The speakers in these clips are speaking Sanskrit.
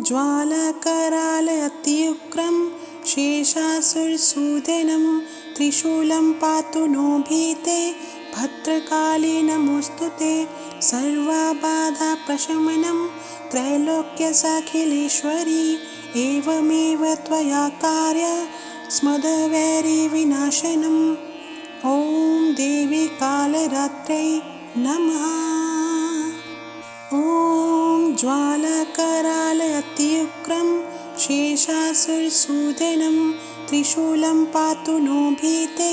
ज्वालाकरालयत्युग्रं शेषासुरसूदनं त्रिशूलं पातु नो भीते भद्रकाली नमोऽस्तु ते। सर्वबाधाप्रशमनं त्रैलोक्यसाखिलेश्वरी एवमेव त्वया कार्यस्मद्वैरिविनाशनम्। ॐ देवी कालरात्रै नमः। ॐ ज्वालाकरालयत्युग्रं शेषासुरसूदनं त्रिशूलं पातु नो भीते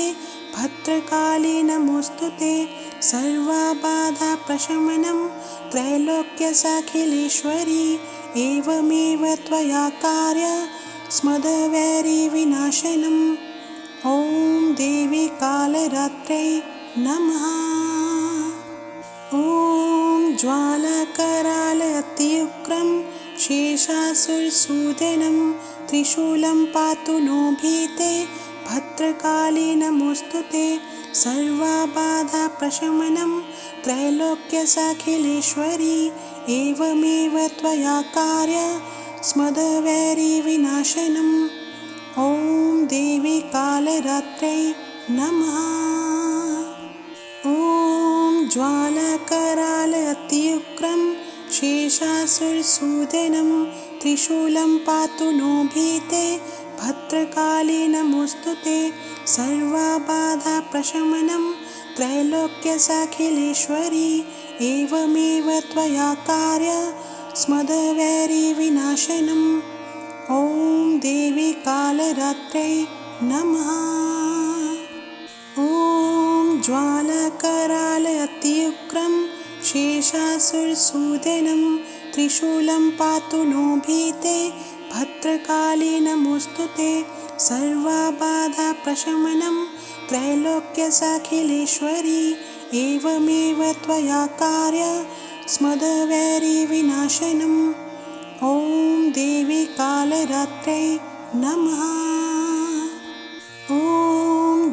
भद्रकाली नमोऽस्तु ते। सर्वबाधाप्रशमनं त्रैलोक्यसाखिलेश्वरी एवमेव त्वया कार्यस्मद्वैरिविनाशनम्। ॐ देवी कालरात्रै नमः। ॐ ज्वालाकरालयत्युग्रं शेषासुरसूदनं त्रिशूलं पातु नो भीते भद्रकाली नमोऽस्तु ते। सर्वबाधाप्रशमनं त्रैलोक्यसाखिलेश्वरी एवमेव त्वया कार्यस्मद्वैरिविनाशनम्। ॐ देवी कालरात्रै नमः। ॐ ज्वालाकरालयत्युग्रं शेषासुरसूदनं त्रिशूलं पातु नो भीते भद्रकाली नमोऽस्तु ते। सर्वबाधाप्रशमनं त्रैलोक्यसाखिलेश्वरी एवमेव त्वया कार्यस्मद्वैरिविनाशनम्। ॐ देवी कालरात्रै नमः। ॐ ज्वालाकरालयत्युग्रं शेषासुरसूदनं त्रिशूलं पातु नो भीते भद्रकाली नमोऽस्तु ते। सर्वबाधाप्रशमनं त्रैलोक्यसाखिलेश्वरी एवमेव त्वया कार्यस्मद्वैरिविनाशनम्। ॐ देवी कालरात्रै नमः। ॐ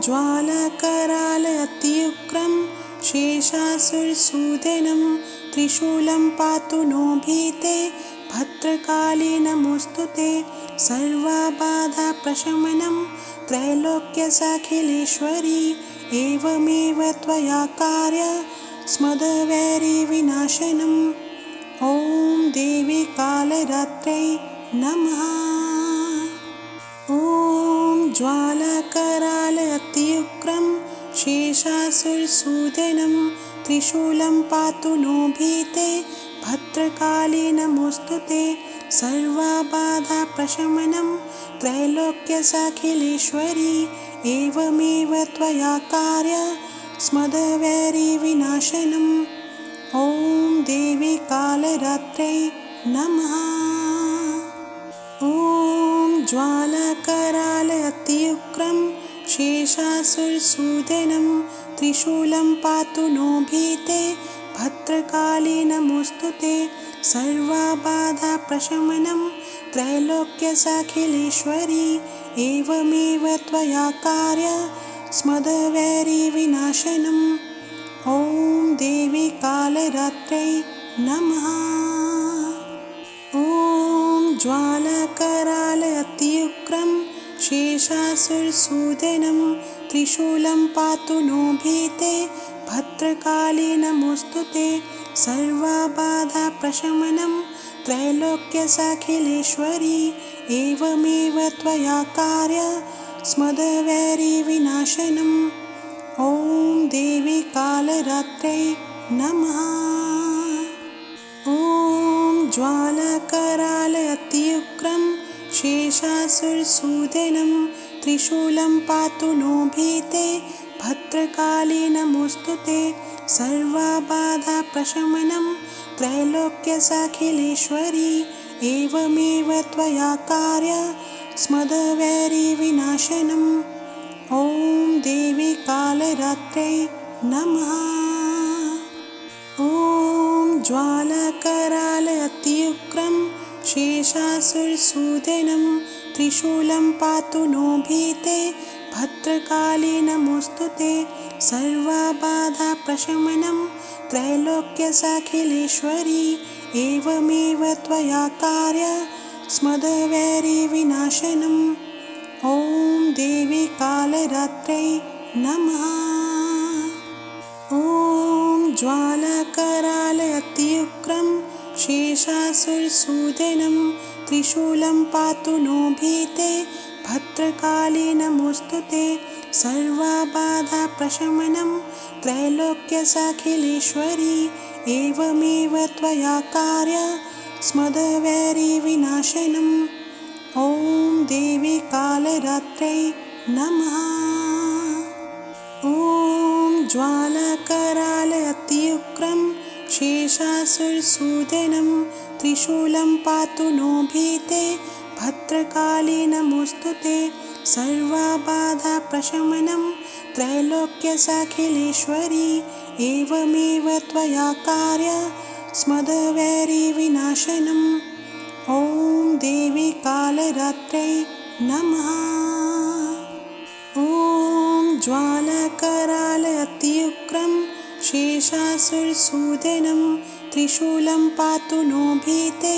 ज्वालाकरालयत्युग्रं शेषासुरसूदनं त्रिशूलं पातु नो भीते भद्रकाली नमोऽस्तु ते। सर्वबाधाप्रशमनं त्रैलोक्यसाखिलेश्वरी एवमेव त्वया कार्यस्मद्वैरिविनाशनम्। ॐ देवी कालरात्रै नमः। ॐ ज्वालाकरालयत्युग्रं शेषासुरसूदनं त्रिशूलं पातु नो भीते भद्रकाली नमोऽस्तु ते। सर्वबाधाप्रशमनं त्रैलोक्यसाखिलेश्वरी एवमेव त्वया कार्यस्मद्वैरिविनाशनम्। ॐ देवी कालरात्रै नमः। ॐ ज्वालाकरालयत्युग्रं शेषासुरसूदनं त्रिशूलं पातु नो भीते भद्रकाली नमोऽस्तु ते। सर्वबाधाप्रशमनं त्रैलोक्यसाखिलेश्वरी एवमेव त्वया कार्यस्मद्वैरिविनाशनम्। ॐ देवी कालरात्रै नमः। ॐ ज्वालाकरालयत्युग्रं शेषासुरसूदनं त्रिशूलं पातु नो भीते भद्रकाली नमोऽस्तु ते। सर्वबाधाप्रशमनं त्रैलोक्यसाखिलेश्वरी एवमेव त्वया कार्यस्मद्वैरिविनाशनम्। ॐ देवी कालरात्रै नमः। ॐ ज्वालाकरालयत्युग्रं शेषासुरसूदनं त्रिशूलं पातु नो भीते भद्रकाली नमोऽस्तु ते। सर्वबाधाप्रशमनं त्रैलोक्यसाखिलेश्वरी एवमेव त्वया कार्यस्मद्वैरिविनाशनम्। ॐ देवी कालरात्रै नमः। ॐ ज्वालाकरालयत्युग्रं शेषासुरसूदनं त्रिशूलं पातु नो भीते भद्रकाली नमोऽस्तु ते। सर्वबाधाप्रशमनं त्रैलोक्यसाखिलेश्वरी एवमेव त्वया कार्यस्मद्वैरिविनाशनम्। स्मदवैरिविनाशनम्। ॐ देवी कालरात्रै नमः। ॐ ज्वालाकरालयत्युग्रं शेषासुरसूदनं त्रिशूलं पातु नो भीते भद्रकाली नमोऽस्तु ते। सर्वबाधाप्रशमनं त्रैलोक्यसाखिलेश्वरी एवमेव त्वया कार्या स्मदवैरिविनाशनम्। ॐ देवी कालरात्रै नमः। ॐ ज्वालाकरालयत्युग्रं शेषासुरसूदनं त्रिशूलं पातु नो भीते भद्रकाली नमोऽस्तु ते। सर्वबाधाप्रशमनं त्रैलोक्यसाखिलेश्वरी एवमेव त्वया कार्या स्मदवैरिविनाशनम्। ॐ देवी कालरात्रै नमः। ॐ ज्वालाकरालयत्युग्रं शेषासुरसूदनं त्रिशूलं पातु नो भीते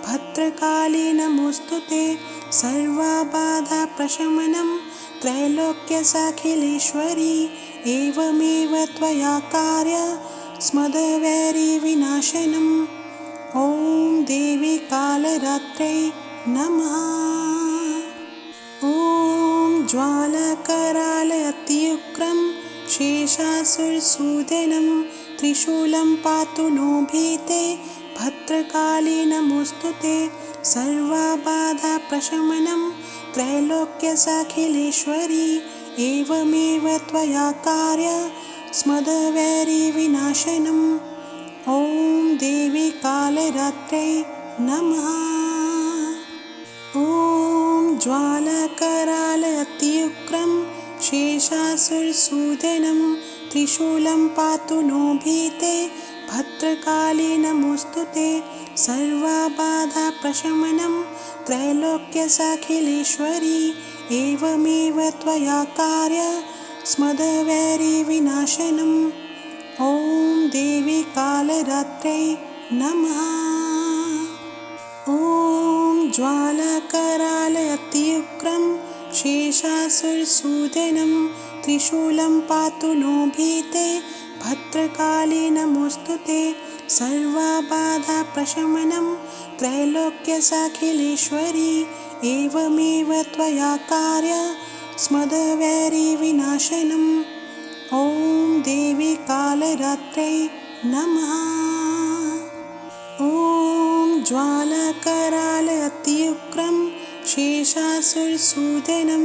भद्रकाली नमोऽस्तु ते। सर्वबाधाप्रशमनं त्रैलोक्यसाखिलेश्वरी एवमेव त्वया कार्या स्मदवैरिविनाशनम्। ॐ देवी कालरात्रै नमः। ॐ ज्वालाकरालयत्युग्रं शेषासुरसूदनं त्रिशूलं पातु नो भीते भद्रकाली नमोऽस्तु ते। सर्वबाधाप्रशमनं त्रैलोक्यसाखिलेश्वरी एवमेव त्वया कार्या स्मदवैरिविनाशनम्। ॐ देवी कालरात्रै नमः। ॐ ज्वालाकरालयत्युग्रं शेषासुरसूदनं त्रिशूलं पातु नो भीते भद्रकाली नमोऽस्तु ते। सर्वबाधाप्रशमनं त्रैलोक्यसाखिलेश्वरी एवमेव त्वया कार्या स्मदवैरिविनाशनम्। ॐ देवी कालरात्रै नमः। ॐ ज्वालाकरालयत्युग्रं शेषासुरसूदनं त्रिशूलं पातु नो भीते भद्रकाली नमोऽस्तु ते। सर्वबाधाप्रशमनं त्रैलोक्यसाखिलेश्वरी एवमेव त्वया कार्या स्मदवैरिविनाशनम्। ॐ देवी कालरात्रै नमः। ॐ ज्वालाकरालयत्युग्रं शेषासुरसूदनं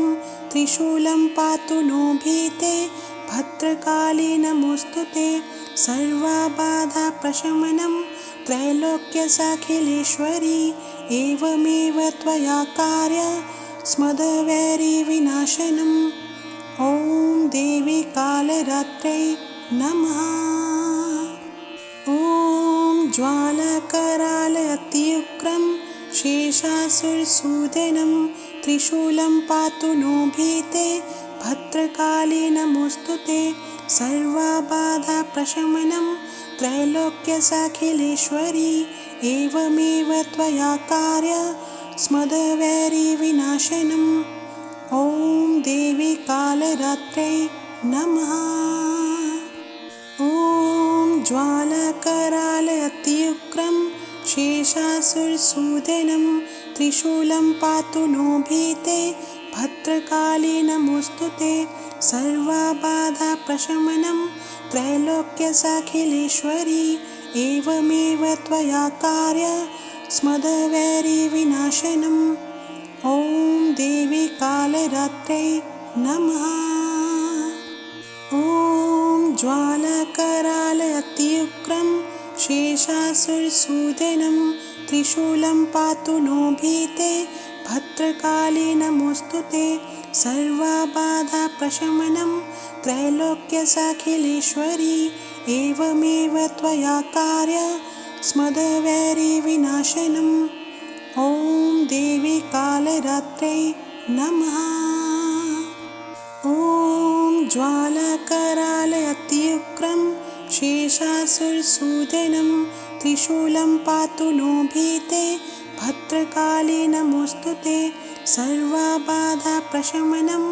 त्रिशूलं पातु नो भीते भद्रकाली नमोऽस्तु ते। सर्वबाधाप्रशमनं त्रैलोक्यसाखिलेश्वरी एवमेव त्वया कार्या स्मदवैरिविनाशनम्। ॐ देवी कालरात्रै नमः। ॐ ज्वालाकरालयत्युग्रं शेषासुरसूदनं त्रिशूलं पातु नो भीते भद्रकाली नमोऽस्तु ते। सर्वबाधाप्रशमनं त्रैलोक्यसाखिलेश्वरी एवमेव त्वया कार्या स्मदवैरिविनाशनम्। ॐ देवी कालरात्रै नमः। ॐ ज्वालाकरालयत्युग्रं शेषासुरसूदनं त्रिशूलं पातु नो भीते भद्रकाली नमोऽस्तु ते। सर्वबाधाप्रशमनं त्रैलोक्यसाखिलेश्वरी एवमेव त्वया कार्या स्मदवैरिविनाशनम्। ॐ देवी कालरात्रै नमः। ॐ ज्वालाकरालयत्युग्रं शेषासुरसूदनं त्रिशूलं पातु नो भीते भद्रकाली नमोऽस्तु ते। सर्वबाधाप्रशमनं त्रैलोक्यसाखिलेश्वरी एवमेव त्वया कार्या स्मदवैरिविनाशनम्। ॐ देवी कालरात्रै नमः। ॐ ज्वालाकरालयत्युग्रं शेषासुरसूदनं त्रिशूलं पातु नो भीते भद्रकाली नमोऽस्तु ते। सर्वबाधाप्रशमनं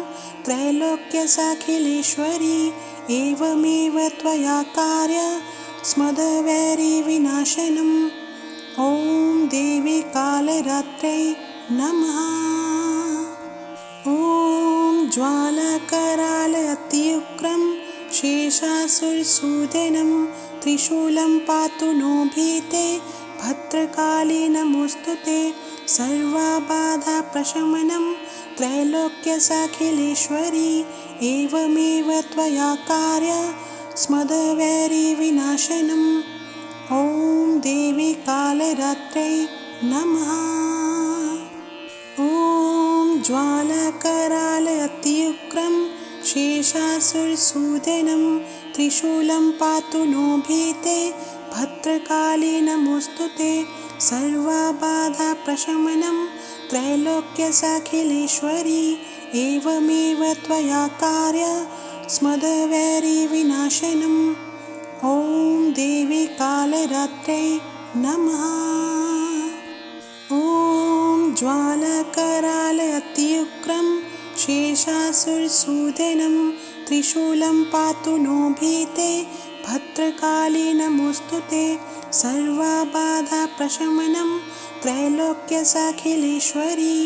त्रैलोक्यसाखिलेश्वरी एवमेव त्वया कार्यस्मद्वैरिविनाशनम्। ॐ देवी कालरात्रै नमः। ॐ ज्वालाकरालयत्युग्रं शेषासुरसूदनं त्रिशूलं पातु नो भीते। भद्रकाली नमोऽस्तु ते। सर्वबाधाप्रशमनं त्रैलोक्यसाखिलेश्वरी एवमेव त्वया कार्यस्मद्वैरिविनाशनम्। ॐ देवी कालरात्रै नमः। ॐ ज्वालाकरालयत्युग्रं शेषासुरसूदनं त्रिशूलं पातु नो भीते। भद्रकाली नमोऽस्तु ते। सर्वबाधाप्रशमनं त्रैलोक्यसाखिलेश्वरी एवमेव त्वया कार्यस्मद्वैरिविनाशनम्। ॐ देवी कालरात्रै नमः। ॐ ज्वालाकरालयत्युग्रं शेषासुरसूदनं त्रिशूलं पातु नो भीते। भद्रकाली नमोऽस्तु ते। सर्वबाधाप्रशमनं त्रैलोक्यसाखिलेश्वरी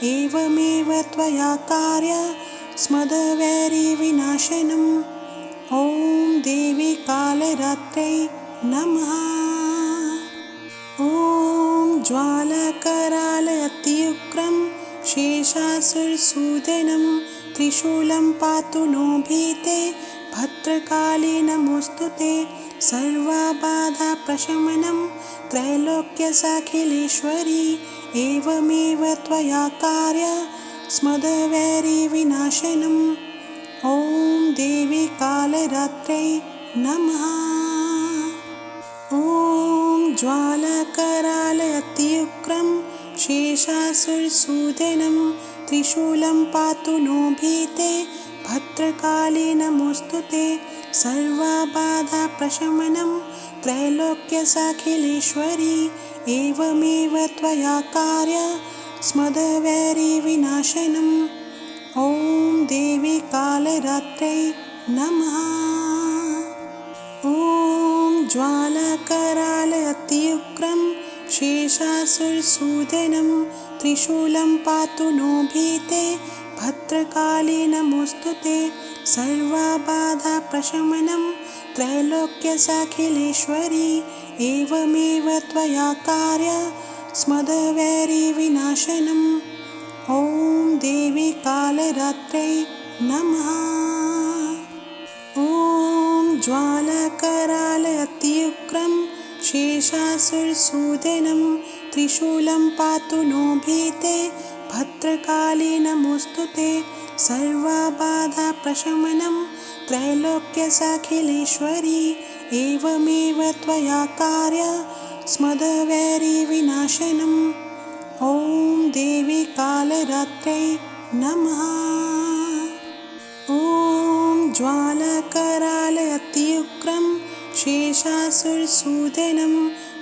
एवमेव त्वया कार्यस्मद्वैरिविनाशनम्। ॐ देवी कालरात्रै नमः। ॐ ज्वालाकरालयत्युग्रं शेषासुरसूदनं त्रिशूलं पातु नो भीते। भद्रकाली नमोऽस्तु ते। सर्वबाधाप्रशमनं त्रैलोक्यसाखिलेश्वरी एवमेव त्वया कार्यस्मद्वैरिविनाशनम्। ॐ देवी कालरात्रै नमः। ॐ ज्वालाकरालयत्युग्रं शेषासुरसूदनं त्रिशूलं पातु नो भीते। भद्रकाली नमोऽस्तु ते। सर्वबाधाप्रशमनं त्रैलोक्यसाखिलेश्वरी एवमेव त्वया कार्यस्मद्वैरिविनाशनम्। ॐ देवी कालरात्रै नमः। ॐ ज्वालाकरालयत्युग्रं शेषासुरसूदनं त्रिशूलं पातु नो भीते। भद्रकाली नमोऽस्तु ते। सर्वबाधाप्रशमनं त्रैलोक्यसाखिलेश्वरी एवमेव त्वया कार्यस्मद्वैरिविनाशनम्। ॐ देवी कालरात्रै नमः। ॐ ज्वालाकरालयत्युग्रं शेषासुरसूदनं त्रिशूलं पातु नो भीते। भद्रकाली नमोऽस्तु ते। सर्वबाधाप्रशमनं त्रैलोक्यसाखिलेश्वरी एवमेव त्वया कार्यस्मद्वैरिविनाशनम्। ॐ देवी कालरात्रै नमः। ॐ ज्वालाकरालयत्युग्रं शेषासुरसूदनं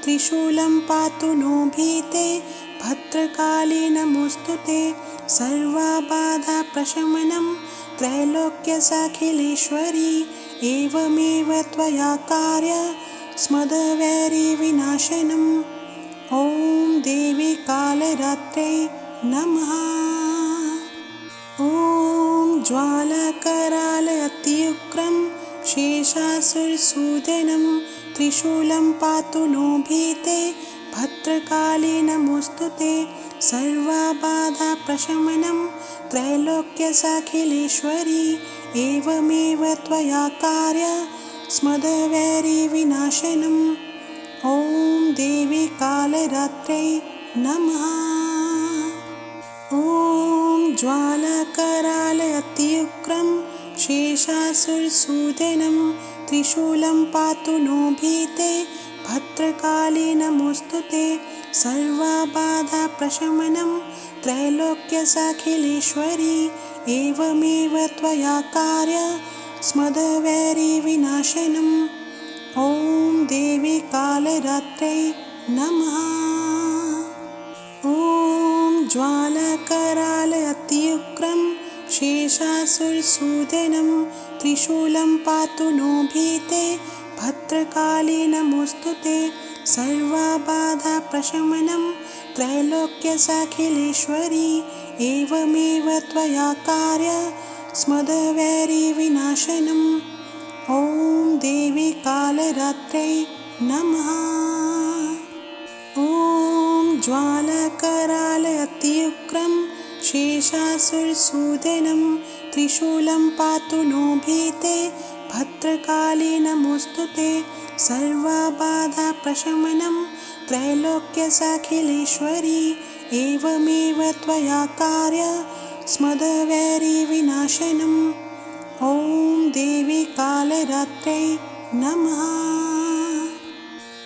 त्रिशूलं पातु नो भीते। भद्रकाली नमोऽस्तु ते। सर्वबाधाप्रशमनं त्रैलोक्यसाखिलेश्वरी एवमेव त्वया कार्यस्मद्वैरिविनाशनम्। ॐ देवी कालरात्रै नमः। ॐ ज्वालाकरालयत्युग्रं शेषासुरसूदनं त्रिशूलं पातु नो भीते। भद्रकाली नमोऽस्तु ते। सर्वबाधाप्रशमनं त्रैलोक्यसाखिलेश्वरी एवमेव त्वया कार्यस्मद्वैरिविनाशनम्। ॐ देवी कालरात्रै नमः। ॐ ज्वालाकरालयत्युग्रं शेषासुरसूदनं त्रिशूलं पातु नो भीते। भद्रकाली नमोऽस्तु ते। सर्वबाधाप्रशमनं त्रैलोक्यसाखिलेश्वरी एवमेव त्वया कार्यस्मद्वैरिविनाशनम्। ॐ देवी कालरात्रै नमः। ज्वालकराल अत्युग्रं शेषासुरसूदनं त्रिशूलं पातु नो भीते भद्रकाली नमोऽस्तु ते सर्वबाधाप्रशमनं त्रैलोक्यसाखिलेश्वरी एवमेव त्वया कार्य स्मदवैरिविनाशनम् ॐ देवी कालरात्रै नमः। ॐ ज्वालकराल अत्युग्रं शेषासुरसूदनं त्रिशूलं पातु नो भीते भद्रकाली नमोऽस्तु ते सर्वबाधाप्रशमनं त्रैलोक्यसाखिलेश्वरी एवमेव त्वया कार्य स्मदवैरिविनाशनम् ॐ देवी कालरात्रै नमः।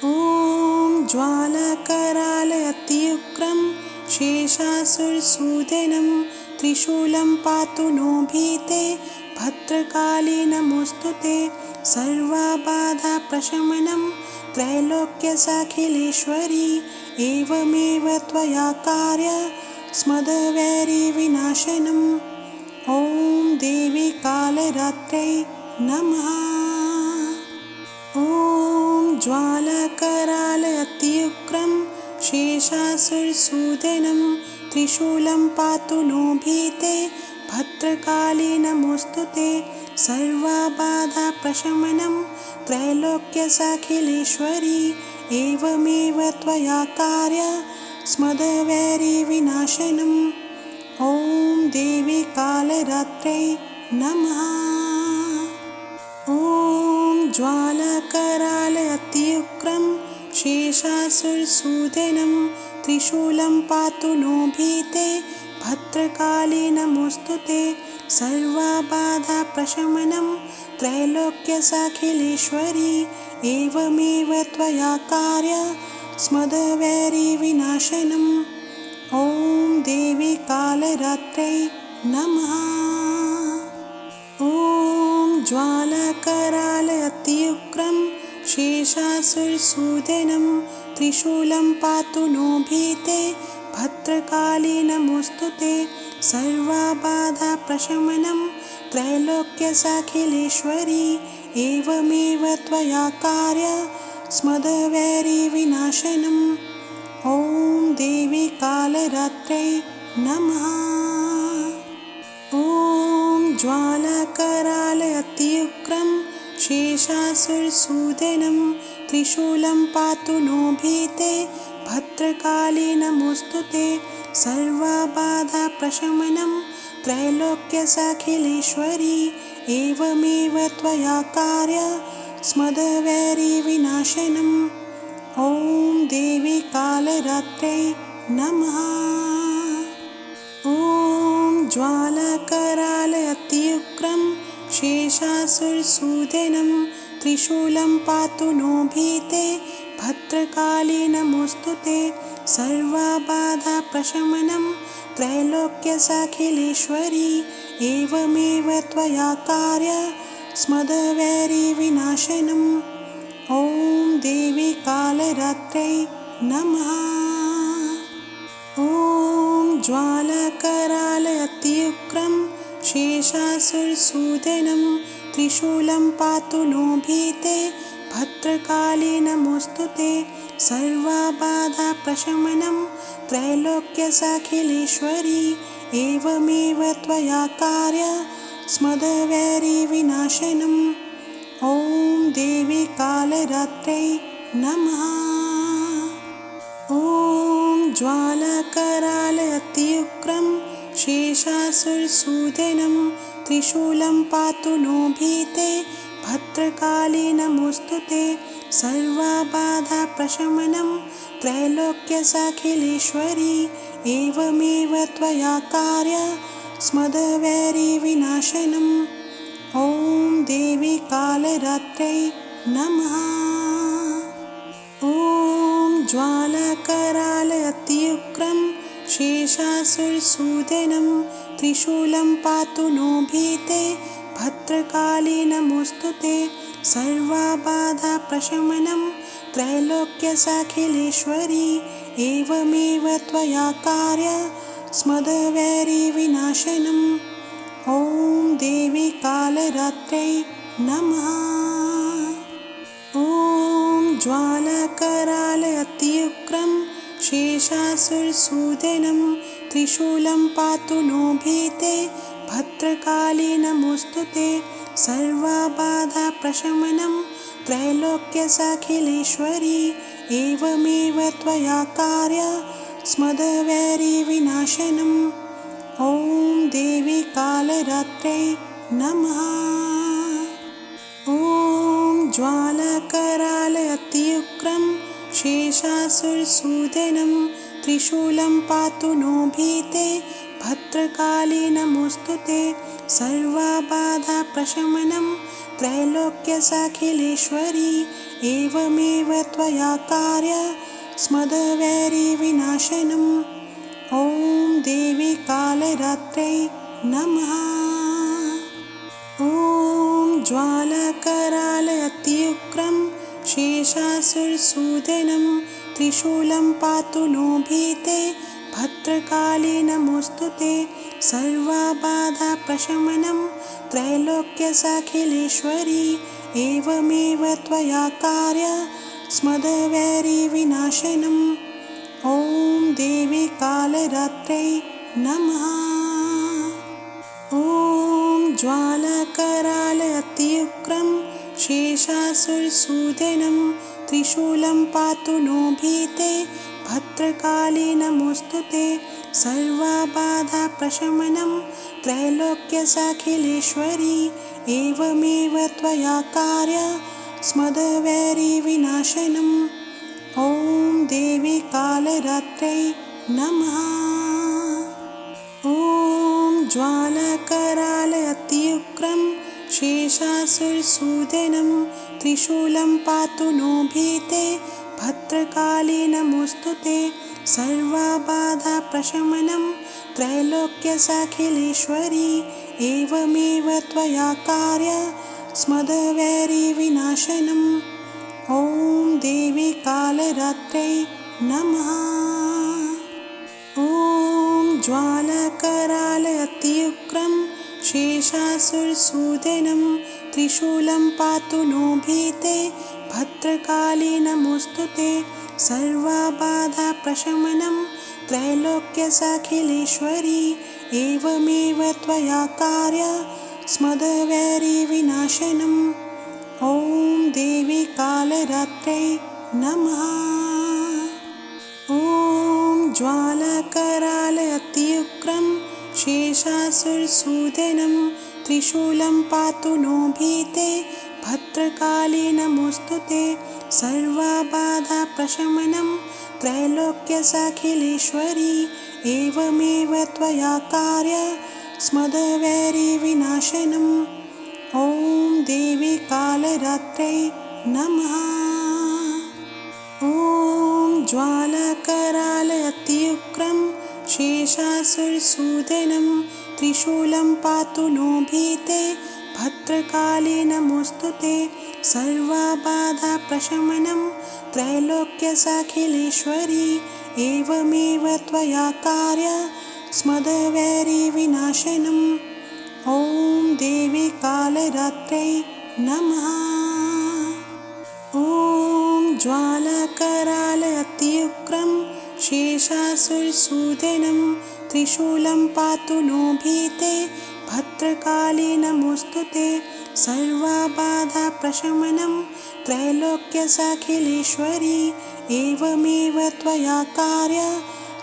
ॐ ज्वालकराल अत्युग्रं शेषासुरसूदनं त्रिशूलं पातु नो भीते भद्रकाली नमोऽस्तु ते सर्वबाधाप्रशमनं त्रैलोक्यसाखिलेश्वरी एवमेव त्वया कार्य स्मदवैरिविनाशनम् ॐ देवी कालरात्रै नमः। ॐ ज्वालकराल अत्युग्रं शेषासुरसूदनं त्रिशूलं पातु नो भीते भद्रकाली नमोऽस्तु ते सर्वबाधाप्रशमनं त्रैलोक्यसाखिलेश्वरी एवमेव त्वया कार्य स्मदवैरिविनाशनम् ॐ देवी कालरात्रै नमः। ॐ ज्वालकराल अत्युग्रं शेषासुरसूदनं त्रिशूलं पातु नो भीते भद्रकाली नमोऽस्तु ते सर्वबाधाप्रशमनं त्रैलोक्यसाखिलेश्वरी एवमेव त्वया कार्य स्मदवैरिविनाशनम् ॐ देवी कालरात्रै नमः। ॐ ज्वालकराल अत्युग्रं शेषासुरसूदनं त्रिशूलं पातु नो भीते भद्रकाली नमोऽस्तु ते सर्वबाधाप्रशमनं त्रैलोक्यसाखिलेश्वरी एवमेव त्वया कार्य स्मदवैरिविनाशनम् ॐ देवी कालरात्रै नमः। ॐ ज्वालकराल अत्युग्रं शेषासुरसूदनं त्रिशूलं पातु नो भीते भद्रकाली नमोऽस्तु ते सर्वबाधाप्रशमनं त्रैलोक्यसाखिलेश्वरी एवमेव त्वया कार्य स्मदवैरिविनाशनम् ॐ देवी कालरात्रै नमः। ॐ ज्वालकराल अत्युग्रं शेषासुरसूदनं त्रिशूलं पातु नो भीते भद्रकाली नमोऽस्तु ते सर्वबाधाप्रशमनं त्रैलोक्यसाखिलेश्वरी एवमेव त्वया कार्य स्मदवैरिविनाशनम् ॐ देवी कालरात्रै नमः। ॐ ज्वालकराल अत्युग्रं शेषासुरसूदनं त्रिशूलं पातु नो भीते भद्रकाली नमोऽस्तु ते सर्वबाधाप्रशमनं त्रैलोक्यसाखिलेश्वरी एवमेव त्वया कार्य स्मदवैरिविनाशनम् ॐ देवी कालरात्रै नमः। ॐ ज्वालकराल अत्युग्रं शेषासुरसूदनं त्रिशूलं पातु नो भीते भद्रकाली नमोऽस्तु ते सर्वबाधाप्रशमनं त्रैलोक्यसाखिलेश्वरी एवमेव त्वया कार्य स्मदवैरिविनाशनम् ॐ देवी कालरात्रै नमः। ॐ ज्वालकराल अत्युग्रं शेषासुरसूदनं त्रिशूलं पातु नो भीते भद्रकाली नमोऽस्तु ते सर्वबाधाप्रशमनं त्रैलोक्यसाखिलेश्वरी एवमेव त्वया कार्य स्मदवैरिविनाशनम्। ॐ देवी कालरात्रै नमः। ॐ ज्वालाकराल अत्युग्रं शेषासुरसूदनं त्रिशूलं पातु नो भीते भद्रकाली नमोऽस्तु ते। सर्वबाधाप्रशमनं त्रैलोक्यसाखिलेश्वरी एवमेव त्वया कार्य स्मदवैरिविनाशनम्। ॐ देवी कालरात्रै नमः। ॐ ज्वालाकराल अत्युग्रं शेषासुरसूदनं त्रिशूलं पातु नो भीते भद्रकाली नमोऽस्तु ते। सर्वबाधाप्रशमनं त्रैलोक्यसाखिलेश्वरी एवमेव त्वया कार्य स्मदवैरिविनाशनम्। ॐ देवी कालरात्रै नमः। ॐ ज्वालाकराल अत्युग्रं शेषासुरसूदनं त्रिशूलं पातु नो भीते भद्रकाली नमोऽस्तु ते। सर्वबाधाप्रशमनं त्रैलोक्यसाखिलेश्वरी एवमेव त्वया कार्य स्मदवैरिविनाशनम्। ॐ देवी कालरात्रै नमः। ॐ ज्वालाकराल अत्युग्रं शेषासुरसूदनं त्रिशूलं पातु नो भीते भद्रकाली नमोऽस्तु ते। सर्वबाधाप्रशमनं त्रैलोक्यसाखिलेश्वरी एवमेव त्वया कार्य स्मदवैरिविनाशनम्। ॐ देवी कालरात्रै नमः। ॐ ज्वालाकराल अत्युग्रं शेषासुरसूदनं त्रिशूलं पातु नो भीते भद्रकाली नमोऽस्तु ते। सर्वबाधाप्रशमनं त्रैलोक्यसाखिलेश्वरी एवमेव त्वया कार्य स्मदवैरिविनाशनम्। ॐ देवी कालरात्रै नमः। ॐ ज्वालाकराल अत्युग्रं शेषासुरसूदनं त्रिशूलं पातु नो भीते भद्रकाली नमोऽस्तु ते। सर्वबाधाप्रशमनं त्रैलोक्यसाखिलेश्वरी एवमेव त्वया कार्य स्मदवैरिविनाशनम्। ॐ देवी कालरात्रै नमः। ॐ ज्वालाकराल अत्युग्रं शेषासुरसूदनं त्रिशूलं पातु नो भीते भद्रकाली नमोऽस्तु ते। सर्वबाधाप्रशमनं त्रैलोक्यसाखिलेश्वरी एवमेव त्वया कार्य स्मदवैरिविनाशनम्। ॐ देवी कालरात्रै नमः। ॐ ज्वालाकराल अत्युग्रं शेषासुरसूदनं त्रिशूलं पातु नो भीते भद्रकाली नमोऽस्तु ते। सर्वबाधाप्रशमनं त्रैलोक्यसाखिलेश्वरी एवमेव त्वया कार्य स्मदवैरिविनाशनम्। ॐ देवी कालरात्रै नमः। ॐ ज्वालाकराल अत्युग्रं शेषासुरसूदनं त्रिशूलं पातु नो भीते भद्रकाली नमोऽस्तु ते। सर्वबाधाप्रशमनं त्रैलोक्यसाखिलेश्वरी एवमेव त्वया कार्य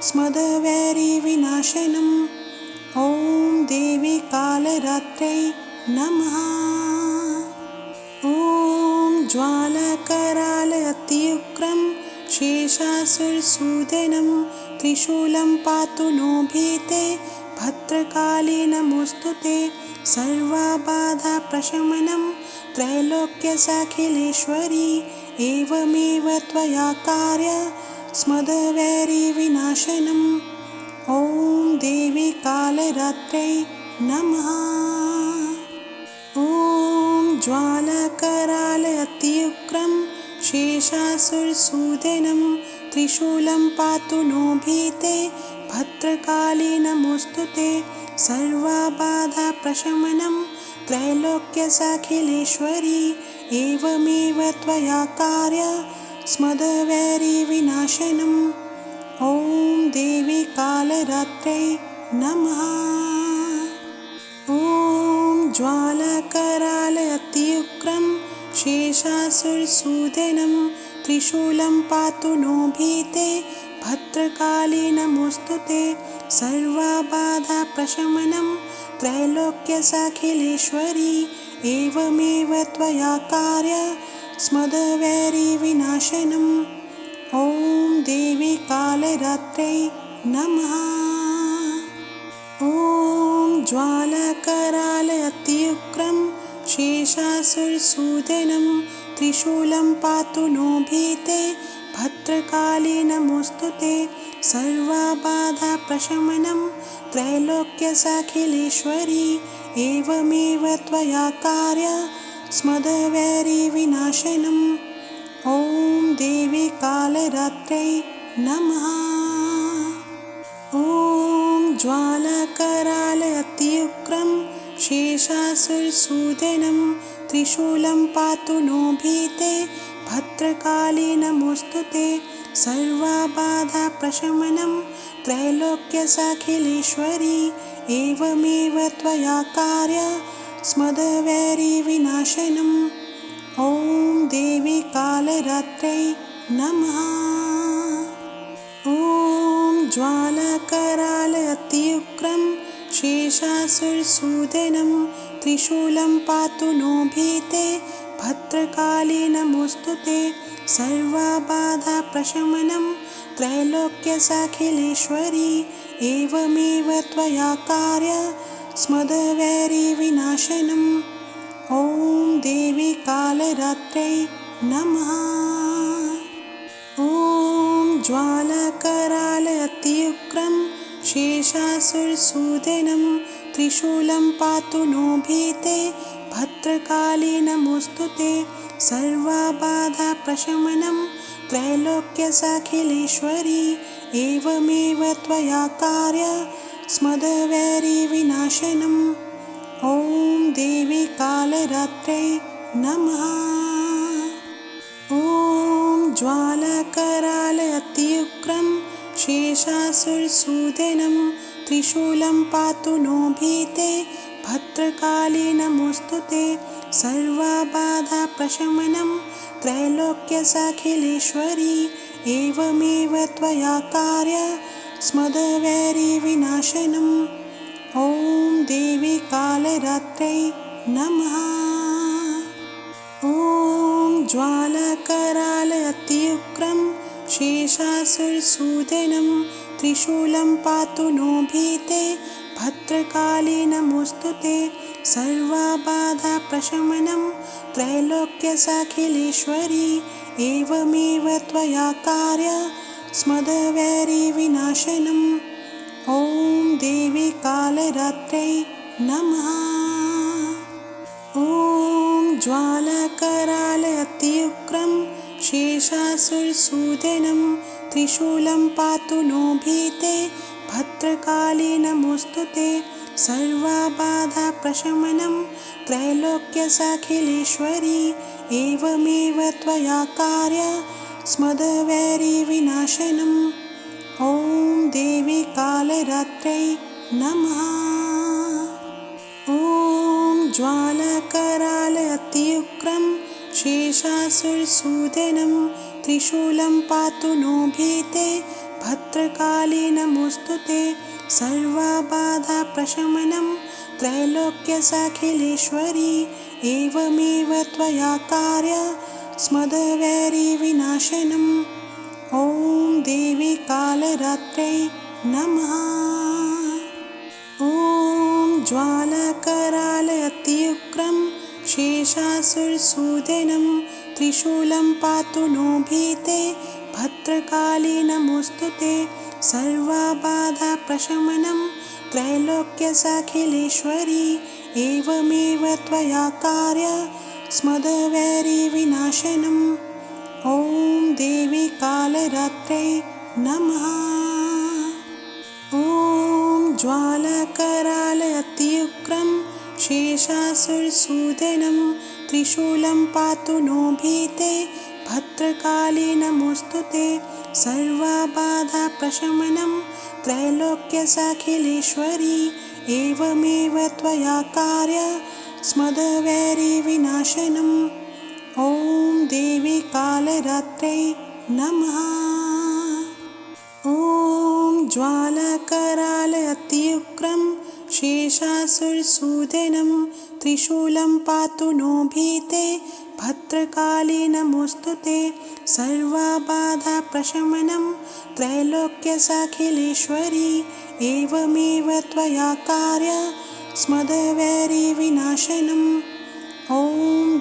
स्मदवैरिविनाशनम्। ॐ देवी कालरात्रै नमः। ॐ ज्वालाकराल अत्युग्रं शेषासुरसूदनं त्रिशूलं पातु नो भीते भद्रकाली नमोऽस्तु ते। सर्वबाधाप्रशमनं त्रैलोक्यसाखिलेश्वरी एवमेव त्वया कार्य स्मदवैरिविनाशनम्। ॐ देवी कालरात्रै नमः। ॐ ज्वालाकराल अत्युग्रं शेषासुरसूदनं त्रिशूलं पातु नो भीते भद्रकाली नमोऽस्तु ते। सर्वबाधाप्रशमनं त्रैलोक्यसाखिलेश्वरी एवमेव त्वया कार्यस्मद्वैरिविनाशनम्। ॐ देवी कालरात्रै नमः। ॐ ज्वालाकरालयत्युग्रं शेषासुरसूदनं त्रिशूलं पातु नो भीते भद्रकाली नमोऽस्तु ते। सर्वबाधाप्रशमनं त्रैलोक्यसाखिलेश्वरी एवमेव त्वया कार्यस्मद्वैरिविनाशनम्। ॐ देवी कालरात्रै नमः। ॐ ज्वालाकरालयत्युग्रं शेषासुरसूदनं त्रिशूलं पातु नो भीते भद्रकाली नमोऽस्तु ते। सर्वबाधाप्रशमनं त्रैलोक्यसाखिलेश्वरी एवमेव त्वया कार्यस्मद्वैरिविनाशनम्। ॐ देवी कालरात्रै नमः। ॐ ज्वालाकरालयत्युग्रं शेषासुरसूदनं त्रिशूलं पातु नो भीते भद्रकाली नमोऽस्तु ते। सर्वबाधाप्रशमनं त्रैलोक्यसाखिलेश्वरी एवमेव त्वया कार्यस्मद्वैरिविनाशनम्। ॐ देवी कालरात्रै नमः। ॐ ज्वालाकरालयत्युग्रं शेषासुरसूदनं त्रिशूलं पातु नो भीते भद्रकाली नमोऽस्तु ते। सर्वबाधाप्रशमनं त्रैलोक्यसाखिलेश्वरी एवमेव त्वया कार्यस्मद्वैरिविनाशनम्। ॐ देवी कालरात्रै नमः। ॐ ज्वालाकरालयत्युग्रं शेषासुरसूदनं त्रिशूलं पातु नो भीते भद्रकाली नमोऽस्तु ते। सर्वबाधाप्रशमनं त्रैलोक्यसाखिलेश्वरी एवमेव त्वया कार्यस्मद्वैरिविनाशनम्। ॐ देवी कालरात्रै नमः। ॐ ज्वालाकरालयत्युग्रं शेषासुरसूदनं त्रिशूलं पातु नो भीते भद्रकाली नमोऽस्तु ते। सर्वबाधाप्रशमनं त्रैलोक्यसाखिलेश्वरी एवमेव त्वया कार्यस्मद्वैरिविनाशनम्। ॐ देवी कालरात्रै नमः। ॐ ज्वालाकरालयत्युग्रं शेषासुरसूदनं त्रिशूलं पातु नो भीते भद्रकाली नमोऽस्तु ते। सर्वबाधाप्रशमनं त्रैलोक्यसाखिलेश्वरी एवमेव त्वया कार्यस्मद्वैरिविनाशनम्। ॐ देवी कालरात्रै नमः। ॐ ज्वालाकरालयत्युग्रं शेषासुरसूदनं त्रिशूलं पातु नो भीते भद्रकाली नमोऽस्तु ते। सर्वबाधाप्रशमनं त्रैलोक्यसाखिलेश्वरी एवमेव त्वया कार्यस्मद्वैरिविनाशनम्। ॐ देवी कालरात्रै नमः। ॐ ज्वालाकरालयत्युग्रं शेषासुरसूदनं त्रिशूलं पातु नो भीते भद्रकाली नमोऽस्तु ते। सर्वबाधाप्रशमनं त्रैलोक्यसाखिलेश्वरी एवमेव त्वया कार्यस्मद्वैरिविनाशनम्। ॐ देवी कालरात्रै नमः। ॐ ज्वालाकरालयत्युग्रं शेषासुरसूदनं त्रिशूलं पातु नो भीते भद्रकाली नमोऽस्तु ते। सर्वबाधाप्रशमनं त्रैलोक्यसाखिलेश्वरी एवमेव त्वया कार्यस्मद्वैरिविनाशनम्। ॐ देवी कालरात्रै नमः। ज्वालकरालयत्युग्रं शेषासुरसूदनं त्रिशूलं पातु नो भीते भद्रकाली नमोऽस्तु ते सर्वबाधाप्रशमनं त्रैलोक्यसाखिलेश्वरी एवमेव त्वया कार्य स्मदवैरिविनाशनम् ॐ देवी कालरात्रै नमः। ॐ ज्वालकरालयत्युग्रं शेषासुरसूदनं त्रिशूलं पातु नो भीते भद्रकाली नमोऽस्तु ते सर्वबाधाप्रशमनं त्रैलोक्यसाखिलेश्वरी एवमेव त्वया कार्य स्मदवैरिविनाशनम् ॐ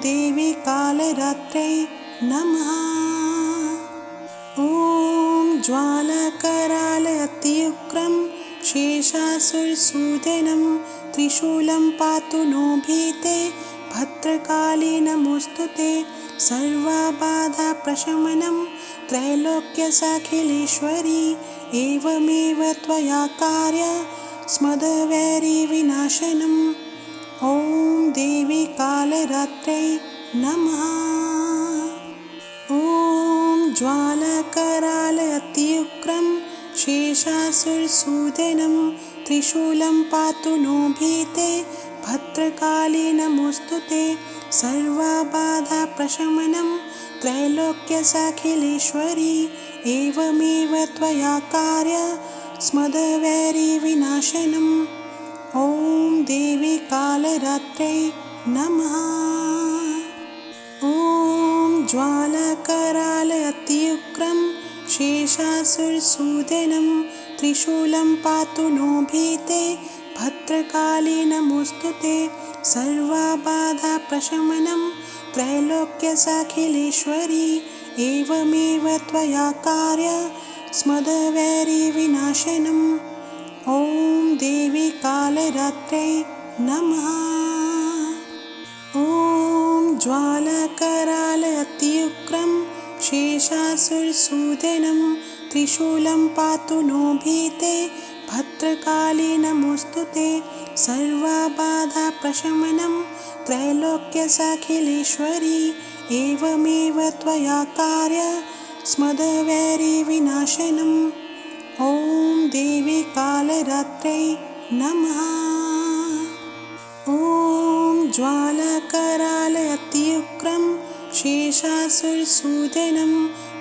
देवी कालरात्रै नमः। ॐ ज्वालकरालयत्युग्रं शेषासुरसूदनं त्रिशूलं पातु नो भीते भद्रकाली नमोऽस्तु ते सर्वबाधाप्रशमनं त्रैलोक्यसाखिलेश्वरी एवमेव त्वया कार्य स्मदवैरिविनाशनम् ॐ देवी कालरात्रै नमः। ॐ ज्वालकरालयत्युग्रं शेषासुरसूदनं त्रिशूलं पातु नो भीते भद्रकाली नमोऽस्तु ते सर्वबाधाप्रशमनं त्रैलोक्यसाखिलेश्वरी एवमेव त्वया कार्य स्मदवैरिविनाशनम् ॐ देवी कालरात्रै नमः। ॐ ज्वालकरालयत्युग्रं शेषासुरसूदनं त्रिशूलं पातु नो भीते भद्रकाली नमोऽस्तु ते सर्वबाधाप्रशमनं त्रैलोक्यसाखिलेश्वरी एवमेव त्वया कार्य स्मदवैरिविनाशनम् ॐ देवी कालरात्रै नमः। ॐ ज्वालकरालयत्युग्रं शेषासुरसूदनं त्रिशूलं पातु नो भीते भद्रकाली नमोऽस्तु ते सर्वबाधाप्रशमनं त्रैलोक्यसाखिलेश्वरी एवमेव त्वया कार्य स्मदवैरिविनाशनम् ॐ देवी कालरात्रै नमः। ॐ ज्वालकरालयत्युग्रं शेषासुरसूदनं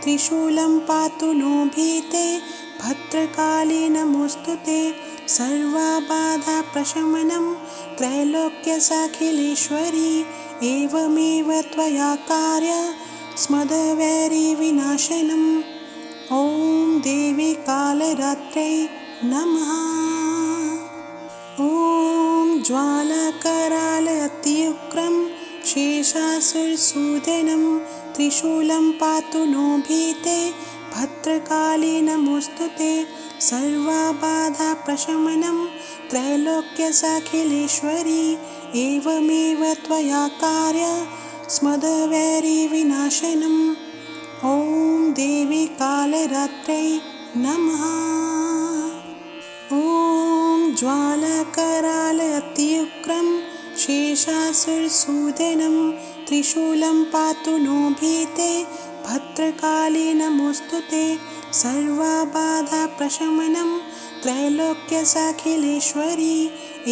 त्रिशूलं पातु नो भीते भद्रकाली नमोऽस्तु ते सर्वबाधाप्रशमनं त्रैलोक्यसाखिलेश्वरी एवमेव त्वया कार्य स्मदवैरिविनाशनम् ॐ देवी कालरात्रै नमः। ॐ ज्वालकरालयत्युग्रं शेषासुरसूदनं त्रिशूलं पातु नो भीते भद्रकाली नमोऽस्तु ते सर्वबाधाप्रशमनं त्रैलोक्यसाखिलेश्वरी एवमेव त्वया कार्य स्मदवैरिविनाशनम् ॐ देवी कालरात्रै नमः। ॐ ज्वालकरालयत्युग्रं शेषासुरसूदनं त्रिशूलं पातु नो भीते भद्रकाली नमोऽस्तु ते सर्वबाधाप्रशमनं त्रैलोक्यसाखिलेश्वरी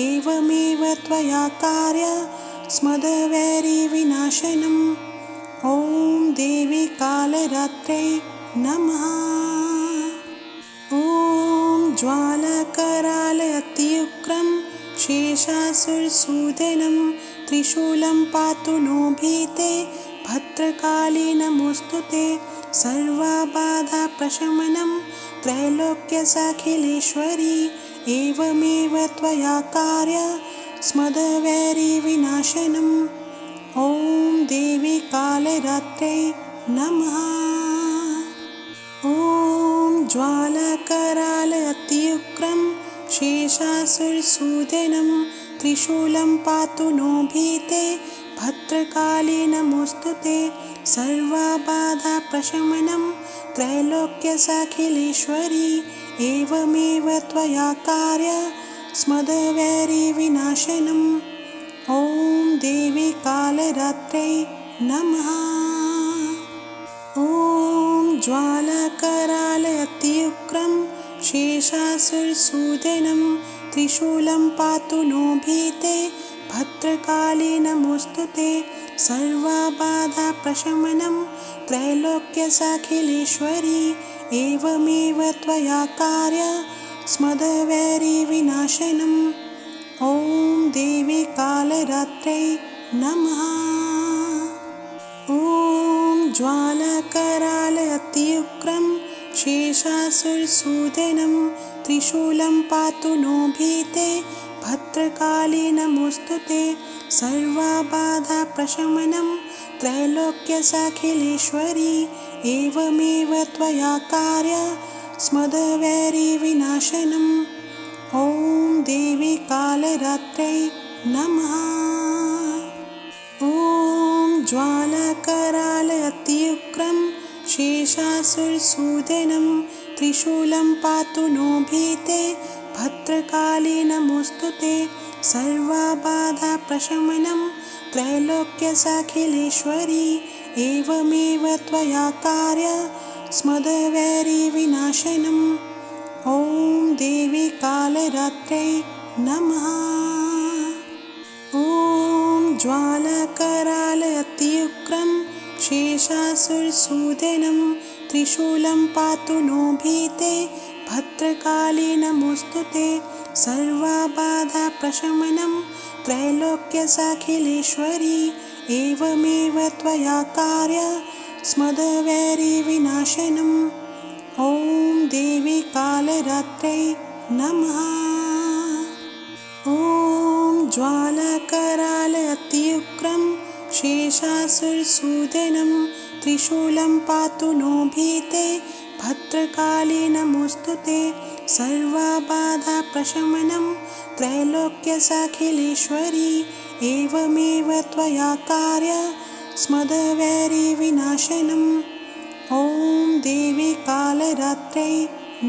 एवमेव त्वया कार्य स्मदवैरिविनाशनम् ॐ देवी कालरात्रै नमः। ॐ ज्वालकरालयत्युग्रं शेषासुरसूदनं त्रिशूलं पातु नो भीते भद्रकाली नमोऽस्तु ते सर्वबाधाप्रशमनं त्रैलोक्यसाखिलेश्वरी एवमेव त्वया कार्य स्मदवैरिविनाशनम् ॐ देवी कालरात्रै नमः। ॐ ज्वालकरालयत्युग्रं शेषासुरसूदनं त्रिशूलं पातु नो भीते भद्रकाली नमोऽस्तु ते सर्वबाधाप्रशमनं त्रैलोक्यसाखिलेश्वरी एवमेव त्वया कार्य स्मदवैरिविनाशनम्। ॐ देवी कालरात्रै नमः। ॐ ज्वालाकरालयत्युग्रं शेषासुरसूदनं त्रिशूलं पातु नो भीते भद्रकाली नमोऽस्तु ते। सर्वबाधाप्रशमनं त्रैलोक्यसाखिलेश्वरी एवमेव त्वया कार्य स्मदवैरिविनाशनम्। ॐ देवी कालरात्रै नमः। ॐ ज्वालाकरालयत्युग्रं शेषासुरसूदनं त्रिशूलं पातु नो भीते भद्रकाली नमोऽस्तु ते। सर्वबाधाप्रशमनं त्रैलोक्यसाखिलेश्वरी एवमेव त्वया कार्य स्मदवैरिविनाशनम्। ॐ देवी कालरात्रै नमः। ॐ ज्वालाकरालयत्युग्रं शेषासुरसूदनं त्रिशूलं पातु नो भीते भद्रकाली नमोऽस्तु ते। सर्वबाधाप्रशमनं त्रैलोक्यसाखिलेश्वरी एवमेव त्वया कार्य स्मदवैरिविनाशनम्। ॐ देवी कालरात्रै नमः। ॐ ज्वालाकरालयत्युग्रं शेषासुरसूदनं त्रिशूलं पातु नो भीते भद्रकाली नमोऽस्तु ते। सर्वबाधाप्रशमनं त्रैलोक्यसाखिलेश्वरी एवमेव त्वया कार्य स्मदवैरिविनाशनम्। ॐ देवी कालरात्रै नमः। ॐ ज्वालाकरालयत्युग्रं शेषासुरसूदनं त्रिशूलं पातु नो भीते भद्रकाली नमोऽस्तु ते। सर्वबाधाप्रशमनं त्रैलोक्यसाखिलेश्वरी एवमेव त्वया कार्य स्मदवैरिविनाशनम्। ॐ देवी कालरात्रै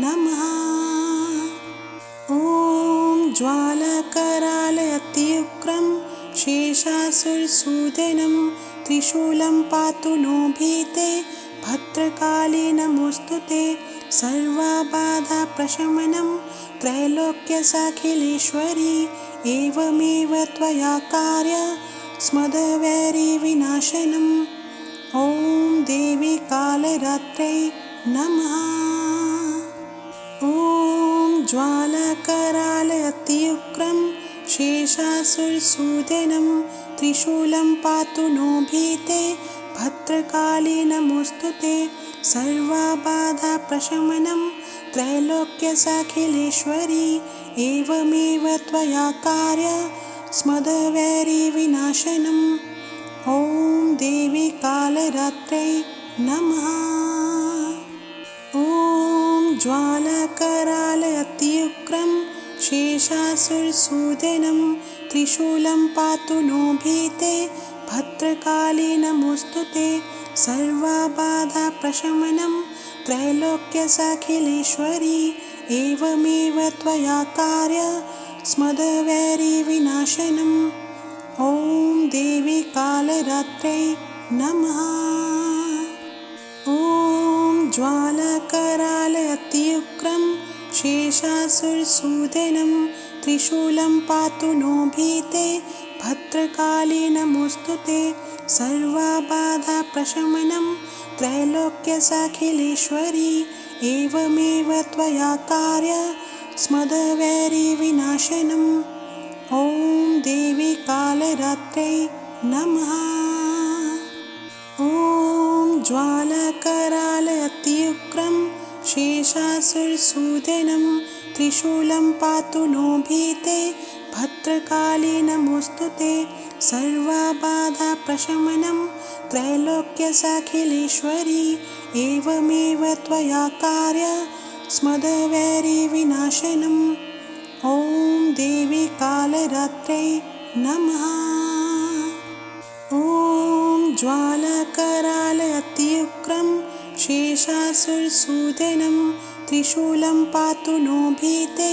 नमः। ॐ ज्वालाकरालयत्युग्रं शेषासुरसूदनं त्रिशूलं पातु नो भीते भद्रकाली नमोऽस्तु ते। सर्वबाधाप्रशमनं त्रैलोक्यसाखिलेश्वरी एवमेव त्वया कार्य स्मदवैरिविनाशनम्। ॐ देवी कालरात्रै नमः। ॐ ज्वालाकरालयत्युग्रं शेषासुरसूदनं त्रिशूलं पातु नो भीते भद्रकाली नमोऽस्तु ते। सर्वबाधाप्रशमनं त्रैलोक्यसाखिलेश्वरी एवमेव त्वया कार्य स्मदवैरिविनाशनम्। ॐ देवी कालरात्रै नमः। ॐ ज्वालाकरालयत्युग्रं शेषासुरसूदनं त्रिशूलं पातु नो भीते भद्रकाली नमोऽस्तु ते। सर्वबाधाप्रशमनं त्रैलोक्यसाखिलेश्वरी एवमेव त्वया कार्य स्मदवैरिविनाशनम्। ॐ देवी कालरात्रै नमः। ॐ ज्वालाकरालयत्युग्रं शेषासुरसूदनं त्रिशूलं पातु नो भीते भद्रकाली नमोऽस्तु ते। सर्वबाधाप्रशमनं त्रैलोक्यसाखिलेश्वरी एवमेव त्वया कार्य स्मदवैरिविनाशनम्। ॐ देवी कालरात्रै नमः। ॐ ज्वालाकरालयत्युग्रं शेषासुरसूदनं त्रिशूलं पातु नो भीते भद्रकाली नमोऽस्तु ते। सर्वबाधाप्रशमनं त्रैलोक्यसाखिलेश्वरी एवमेव त्वया कार्य स्मदवैरिविनाशनम्। ॐ देवी कालरात्रै नमः। ॐ ज्वालाकरालयत्युग्रं शेषासुरसूदनं त्रिशूलं पातु नो भीते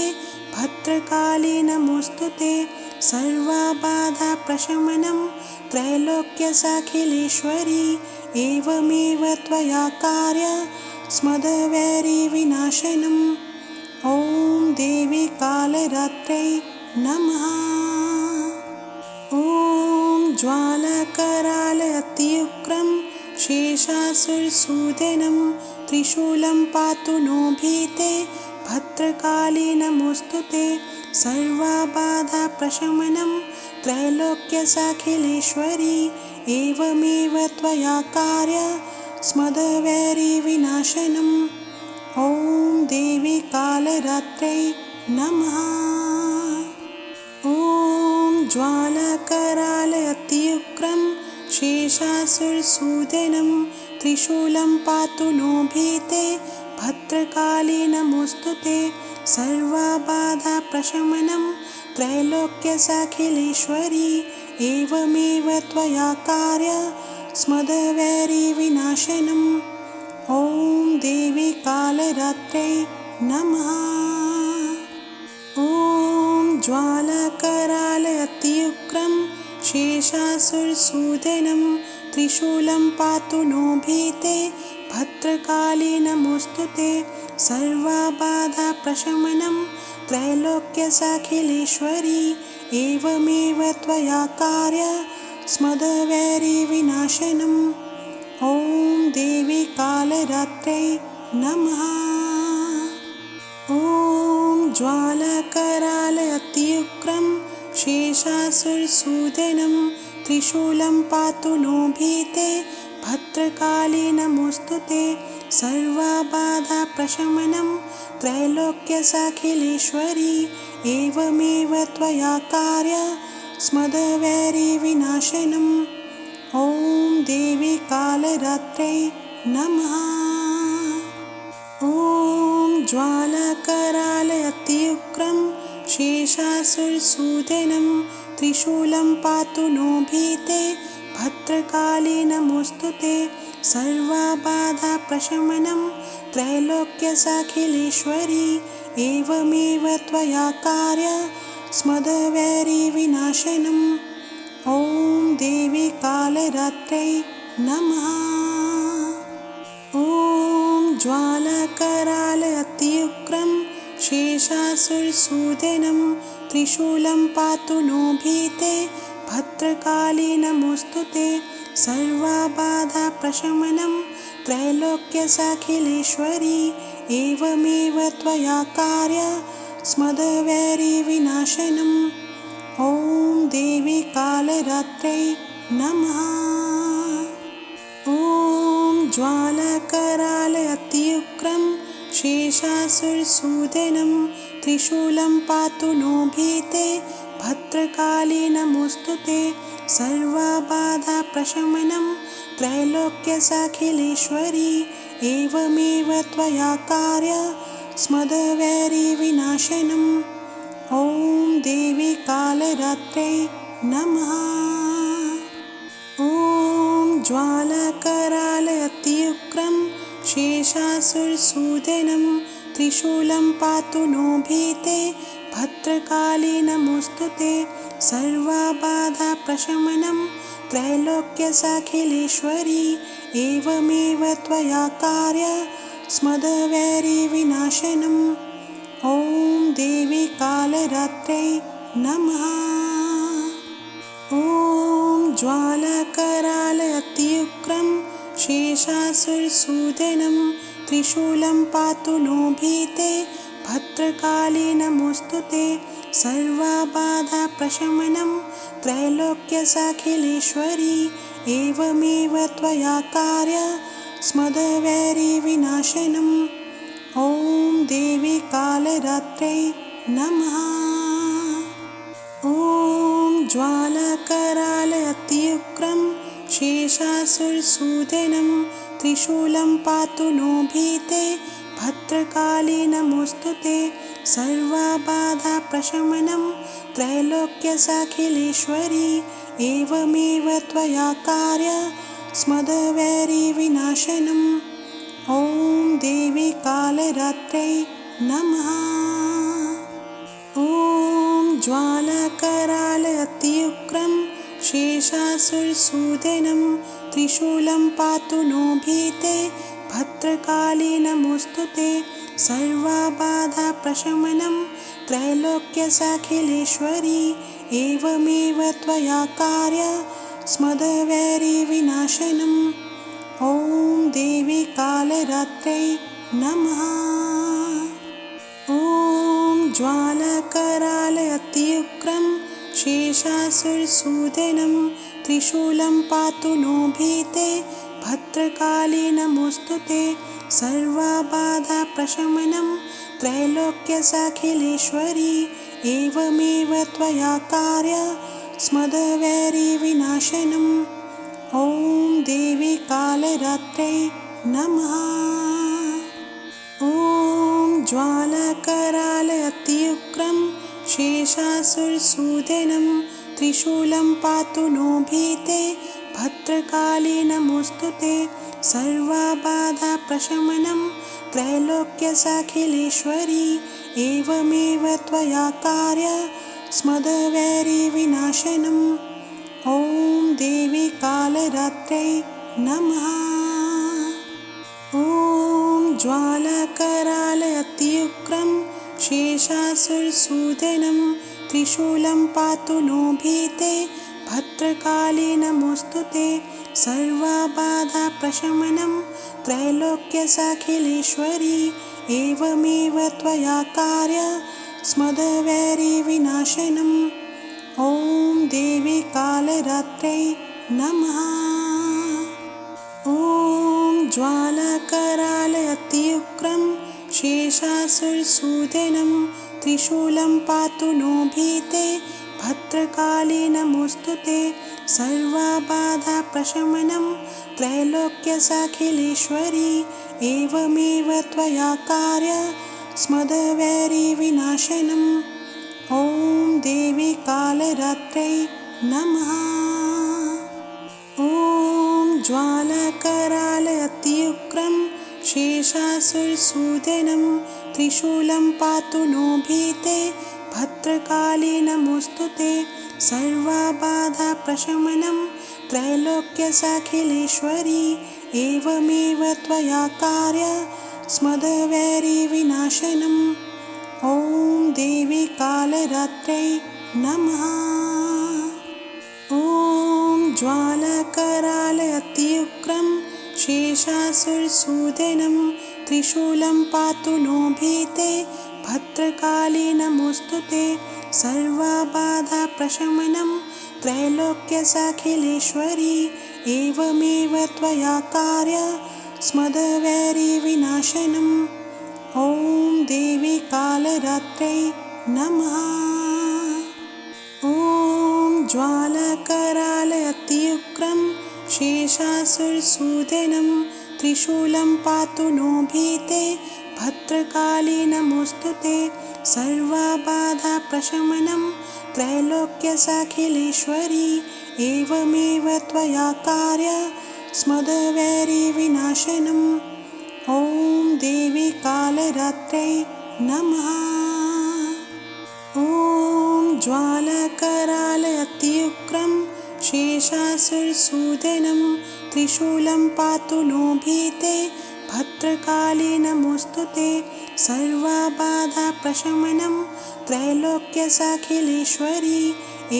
भद्रकाली नमोऽस्तु ते। सर्वबाधाप्रशमनं त्रैलोक्यसाखिलेश्वरी एवमेव त्वया कार्यस्मद्वैरिविनाशनम्। ॐ देवी कालरात्रै नमः। ॐ ज्वालाकरालयत्युग्रं शेषासुरसूदनं त्रिशूलं पातु नो भीते। भद्रकाली नमोऽस्तु ते। सर्वबाधाप्रशमनं त्रैलोक्यसाखिलेश्वरी एवमेव त्वया कार्यस्मद्वैरिविनाशनम्। ॐ देवी कालरात्रै नमः। ॐ ज्वालाकरालयत्युग्रं शेषासुरसूदनं त्रिशूलं पातु नो भीते। भद्रकाली नमोऽस्तु ते। सर्वबाधाप्रशमनं त्रैलोक्यसाखिलेश्वरी एवमेव त्वया कार्यस्मद्वैरिविनाशनम्। ॐ देवी कालरात्रै नमः। ॐ ज्वालाकरालयत्युग्रं शेषासुरसूदनं त्रिशूलं पातु नो भीते। भद्रकाली नमोऽस्तु ते। सर्वबाधाप्रशमनं त्रैलोक्यसाखिलेश्वरी एवमेव त्वया कार्यस्मद्वैरिविनाशनम्। ॐ देवी कालरात्रै नमः। ॐ ज्वालाकरालयत्युग्रं शेषासुरसूदनं त्रिशूलं पातु नो भीते। भद्रकाली नमोऽस्तु ते। सर्वबाधाप्रशमनं त्रैलोक्यसाखिलेश्वरी एवमेव त्वया कार्यस्मद्वैरिविनाशनम्। ॐ देवी कालरात्रै नमः। ॐ ज्वालाकरालयत्युग्रं शेषासुरसूदनं त्रिशूलं पातु नो भीते। भद्रकाली नमोऽस्तु ते। सर्वबाधाप्रशमनं त्रैलोक्यसाखिलेश्वरी एवमेव त्वया कार्यस्मद्वैरिविनाशनम्। ॐ देवी कालरात्रै नमः। ॐ ज्वालाकरालयत्युग्रं शेषासुरसूदनं त्रिशूलं पातु नो भीते। भद्रकाली नमोऽस्तु ते। सर्वबाधाप्रशमनं त्रैलोक्यसाखिलेश्वरी एवमेव त्वया कार्यस्मद्वैरिविनाशनम्। ॐ देवी कालरात्रै नमः। ॐ ज्वालाकरालयत्युग्रं शेषासुरसूदनं त्रिशूलं पातु नो भीते। भद्रकाली नमोऽस्तु ते। सर्वबाधाप्रशमनं त्रैलोक्यसाखिलेश्वरी एवमेव त्वया कार्यस्मद्वैरिविनाशनम्। ॐ देवी कालरात्रै नमः। ॐ ज्वालाकरालयत्युग्रं शेषासुरसूदनं त्रिशूलं पातु नो भीते। भद्रकाली नमोऽस्तु ते। सर्वबाधाप्रशमनं त्रैलोक्यसाखिलेश्वरी एवमेव त्वया कार्यस्मद्वैरिविनाशनम्। ॐ देवी कालरात्रै नमः। ॐ ज्वालाकरालयत्युग्रं शेषासुरसूदनं त्रिशूलं पातु नो भीते। भद्रकाली नमोऽस्तु ते। सर्वबाधाप्रशमनं त्रैलोक्यसाखिलेश्वरी एवमेव त्वया कार्यस्मद्वैरिविनाशनम्। ॐ देवी कालरात्रै नमः। ॐ ज्वालाकरालयत्युग्रं शेषासुरसूदनं त्रिशूलं पातु नो भीते। भद्रकाली नमोऽस्तु ते। सर्वबाधाप्रशमनं त्रैलोक्यसाखिलेश्वरी एवमेव त्वया कार्यस्मद्वैरिविनाशनम्। ॐ देवी कालरात्रै नमः। ॐ ज्वालाकराल अत्युग्रं शेषासुरसूदनं त्रिशूलं पातु नो भीते भद्रकाली नमोऽस्तु ते सर्वबाधाप्रशमनं त्रैलोक्यसाखिलेश्वरी एवमेव त्वया कार्य स्मदवैरिविनाशनम् ॐ देवी कालरात्रै नमः। ॐ ज्वालाकराल अत्युग्रं शेषासुरसूदनं त्रिशूलं पातु नो भीते भद्रकाली नमोऽस्तु ते सर्वबाधाप्रशमनं त्रैलोक्यसाखिलेश्वरी एवमेव त्वया कार्य स्मदवैरिविनाशनम् ॐ देवी कालरात्रै नमः। ॐ ज्वालाकराल अत्युग्रं शेषासुरसूदनं त्रिशूलं पातु नो भीते भद्रकाली नमोऽस्तु ते सर्वबाधाप्रशमनं त्रैलोक्यसाखिलेश्वरी एवमेव त्वया कार्य स्मदवैरिविनाशनम् ॐ देवी कालरात्रै नमः। ॐ ज्वालाकराल अत्युग्रं शेषासुरसूदनं त्रिशूलं पातु नो भीते भद्रकाली नमोऽस्तु ते सर्वबाधाप्रशमनं त्रैलोक्यसाखिलेश्वरी एवमेव त्वया कार्य स्मदवैरिविनाशनम् ॐ देवी कालरात्रै नमः। ॐ ज्वालाकराल अत्युग्रं शेषासुरसूदनं त्रिशूलं पातु नो भीते भद्रकाली नमोऽस्तु ते सर्वबाधाप्रशमनं त्रैलोक्यसाखिलेश्वरी एवमेव त्वया कार्य स्मदवैरिविनाशनम् ॐ देवी कालरात्रै नमः। ॐ ज्वालाकराल अत्युग्रं शेषासुरसूदनं त्रिशूलं पातु नो भीते भद्रकाली नमोऽस्तु ते सर्वबाधाप्रशमनं त्रैलोक्यसाखिलेश्वरी एवमेव त्वया कार्य स्मदवैरिविनाशनम् ॐ देवी कालरात्रै नमः। ॐ ज्वालाकराल अत्युग्रं शेषासुरसूदनं त्रिशूलं पातु नो भीते भद्रकाली नमोऽस्तु ते सर्वबाधाप्रशमनं त्रैलोक्यसाखिलेश्वरी एवमेव त्वया कार्य स्मदवैरिविनाशनम् ॐ देवी कालरात्रै नमः। ॐ ज्वालाकराल अत्युग्रं शेषासुरसूदनं त्रिशूलं पातु नो भीते भद्रकाली नमोऽस्तु ते सर्वबाधाप्रशमनं त्रैलोक्यसाखिलेश्वरी एवमेव त्वया कार्य स्मदवैरिविनाशनम् ॐ देवी कालरात्रै नमः। ॐ ज्वालाकराल अत्युग्रं शेषासुरसूदनं त्रिशूलं पातु नो भीते भद्रकाली नमोऽस्तु ते सर्वबाधाप्रशमनं त्रैलोक्यसाखिलेश्वरी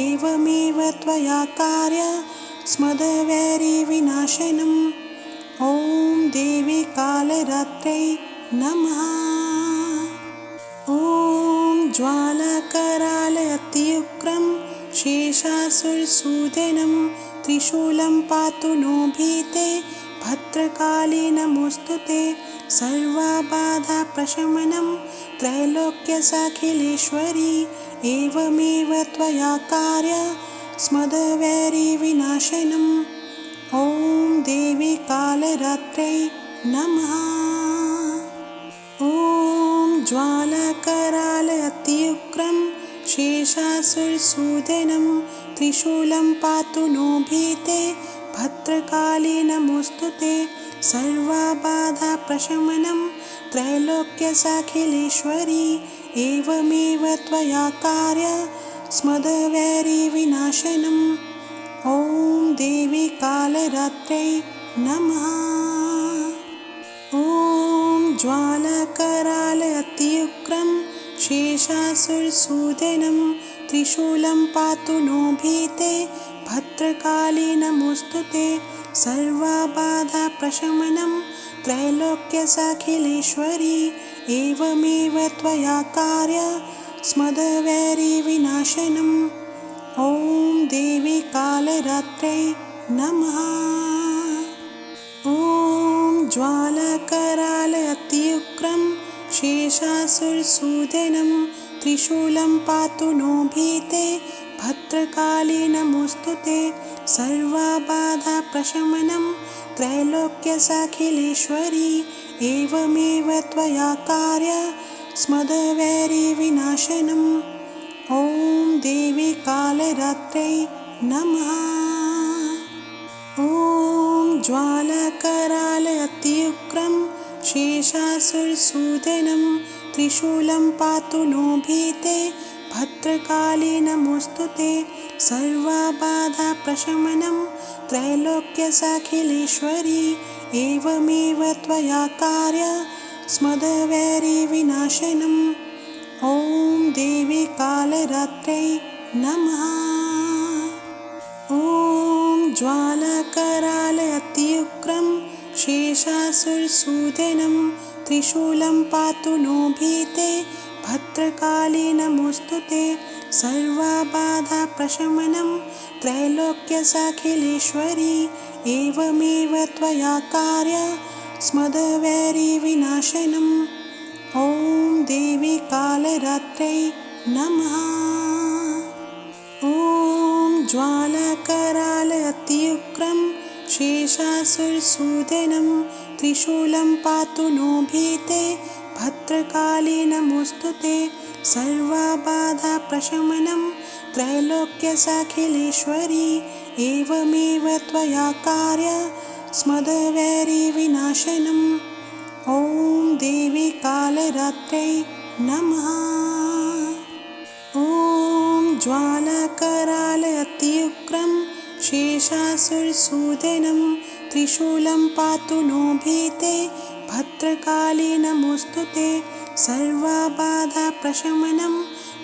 एवमेव त्वया कार्य स्मदवैरिविनाशनम् ॐ देवी कालरात्रै नमः। ॐ ज्वालाकराल अत्युग्रं शेषासुरसूदनं त्रिशूलं पातु नो भीते भद्रकाली नमोऽस्तु ते सर्वबाधाप्रशमनं त्रैलोक्यसाखिलेश्वरी एवमेव त्वया कार्य स्मदवैरिविनाशनम् ॐ देवी कालरात्रै नमः। ॐ ज्वालाकराल अत्युग्रं शेषासुरसूदनं त्रिशूलं पातु नो भीते भद्रकाली नमोऽस्तु ते सर्वबाधाप्रशमनं त्रैलोक्यसाखिलेश्वरी एवमेव त्वया कार्य स्मदवैरिविनाशनम्। ॐ देवी कालरात्रै नमः। ॐ ज्वालाकराल अत्युग्रं शेषासुरसूदनं त्रिशूलं पातु नो भीते भद्रकाली नमोऽस्तु ते। सर्वबाधाप्रशमनं त्रैलोक्यसाखिलेश्वरी एवमेव त्वया कार्य स्मदवैरिविनाशनम्। ॐ देवी कालरात्रै नमः। ॐ ज्वालाकराल अत्युग्रं शेषासुरसूदनं त्रिशूलं पातु नो भीते भद्रकाली नमोऽस्तु ते। सर्वबाधाप्रशमनं त्रैलोक्यसाखिलेश्वरी एवमेव त्वया कार्य स्मदवैरिविनाशनम्। ॐ देवी कालरात्रै नमः। ॐ ज्वालाकराल अत्युग्रं शेषासुरसूदनं त्रिशूलं पातु नो भीते भद्रकाली नमोऽस्तु ते। सर्वबाधाप्रशमनं त्रैलोक्यसाखिलेश्वरी एवमेव त्वया कार्य स्मदवैरिविनाशनम्। ॐ देवी कालरात्रै नमः। ॐ ज्वालाकराल अत्युग्रं शेषासुरसूदनं त्रिशूलं पातु नो भीते भद्रकाली नमोऽस्तु ते। सर्वबाधाप्रशमनं त्रैलोक्यसाखिलेश्वरी एवमेव त्वया कार्य स्मदवैरिविनाशनम्। ॐ देवी कालरात्रै नमः। ॐ ज्वालाकराल अत्युग्रं शेषासुरसूदनं त्रिशूलं पातु नो भीते भद्रकाली नमोऽस्तु ते। सर्वबाधाप्रशमनं त्रैलोक्यसाखिलेश्वरी एवमेव त्वया कार्य स्मदवैरिविनाशनम्। ॐ देवी कालरात्रै नमः। ॐ ज्वालाकराल अत्युग्रं शेषासुरसूदनं त्रिशूलं पातु नो भीते भद्रकाली नमोऽस्तु ते। सर्वबाधाप्रशमनं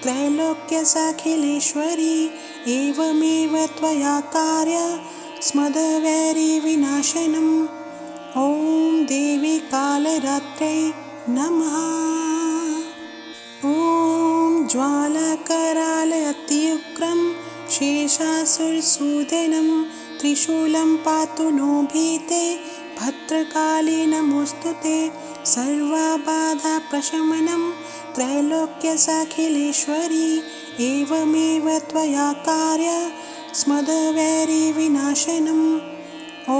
त्रैलोक्यसाखिलेश्वरी एवमेव त्वया कार्य स्मदवैरिविनाशनम्। ॐ देवी कालरात्रै नमः। ॐ ज्वालाकराल अत्युग्रं शेषासुरसूदनं त्रिशूलं पातु नो भीते भद्रकाली नमोऽस्तु ते। सर्वबाधाप्रशमनं त्रैलोक्यसाखिलेश्वरी एवमेव त्वया कार्य स्मदवैरिविनाशनम्। ॐ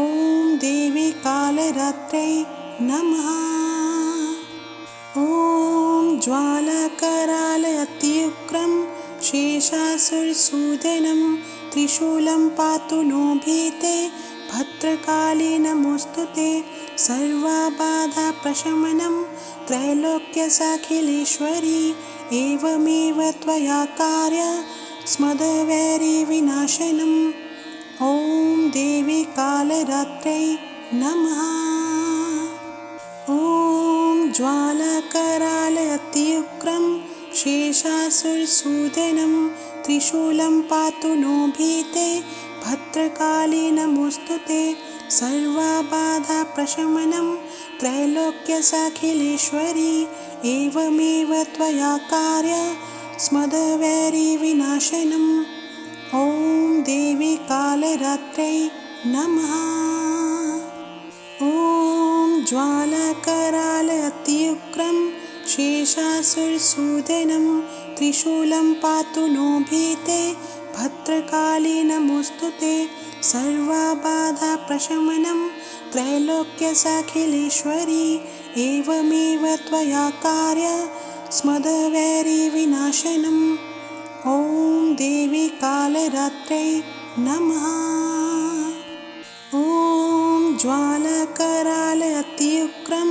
देवी कालरात्रै नमः। ॐ ज्वालाकराल अत्युग्रं शेषासुरसूदनं त्रिशूलं पातु नो भीते भद्रकाली नमोऽस्तु ते। सर्वबाधाप्रशमनं त्रैलोक्यसाखिलेश्वरी एवमेव त्वया कार्य स्मदवैरिविनाशनम्। ॐ देवी कालरात्रै नमः। ॐ ज्वालाकराल अत्युग्रं शेषासुरसूदनं त्रिशूलं पातु नो भीते भद्रकाली नमोऽस्तु ते। सर्वबाधाप्रशमनं त्रैलोक्यसाखिलेश्वरी एवमेव त्वया कार्य स्मदवैरिविनाशनम्। ॐ देवी कालरात्रै नमः। ॐ ज्वालाकराल अत्युग्रं शेषासुरसूदनं त्रिशूलं पातु नो भीते भद्रकाली नमोऽस्तु ते। सर्वबाधाप्रशमनं त्रैलोक्यसाखिलेश्वरी एवमेव त्वया कार्य स्मदवैरिविनाशनम्। ॐ देवी कालरात्रै नमः। ॐ ज्वालाकराल अत्युग्रं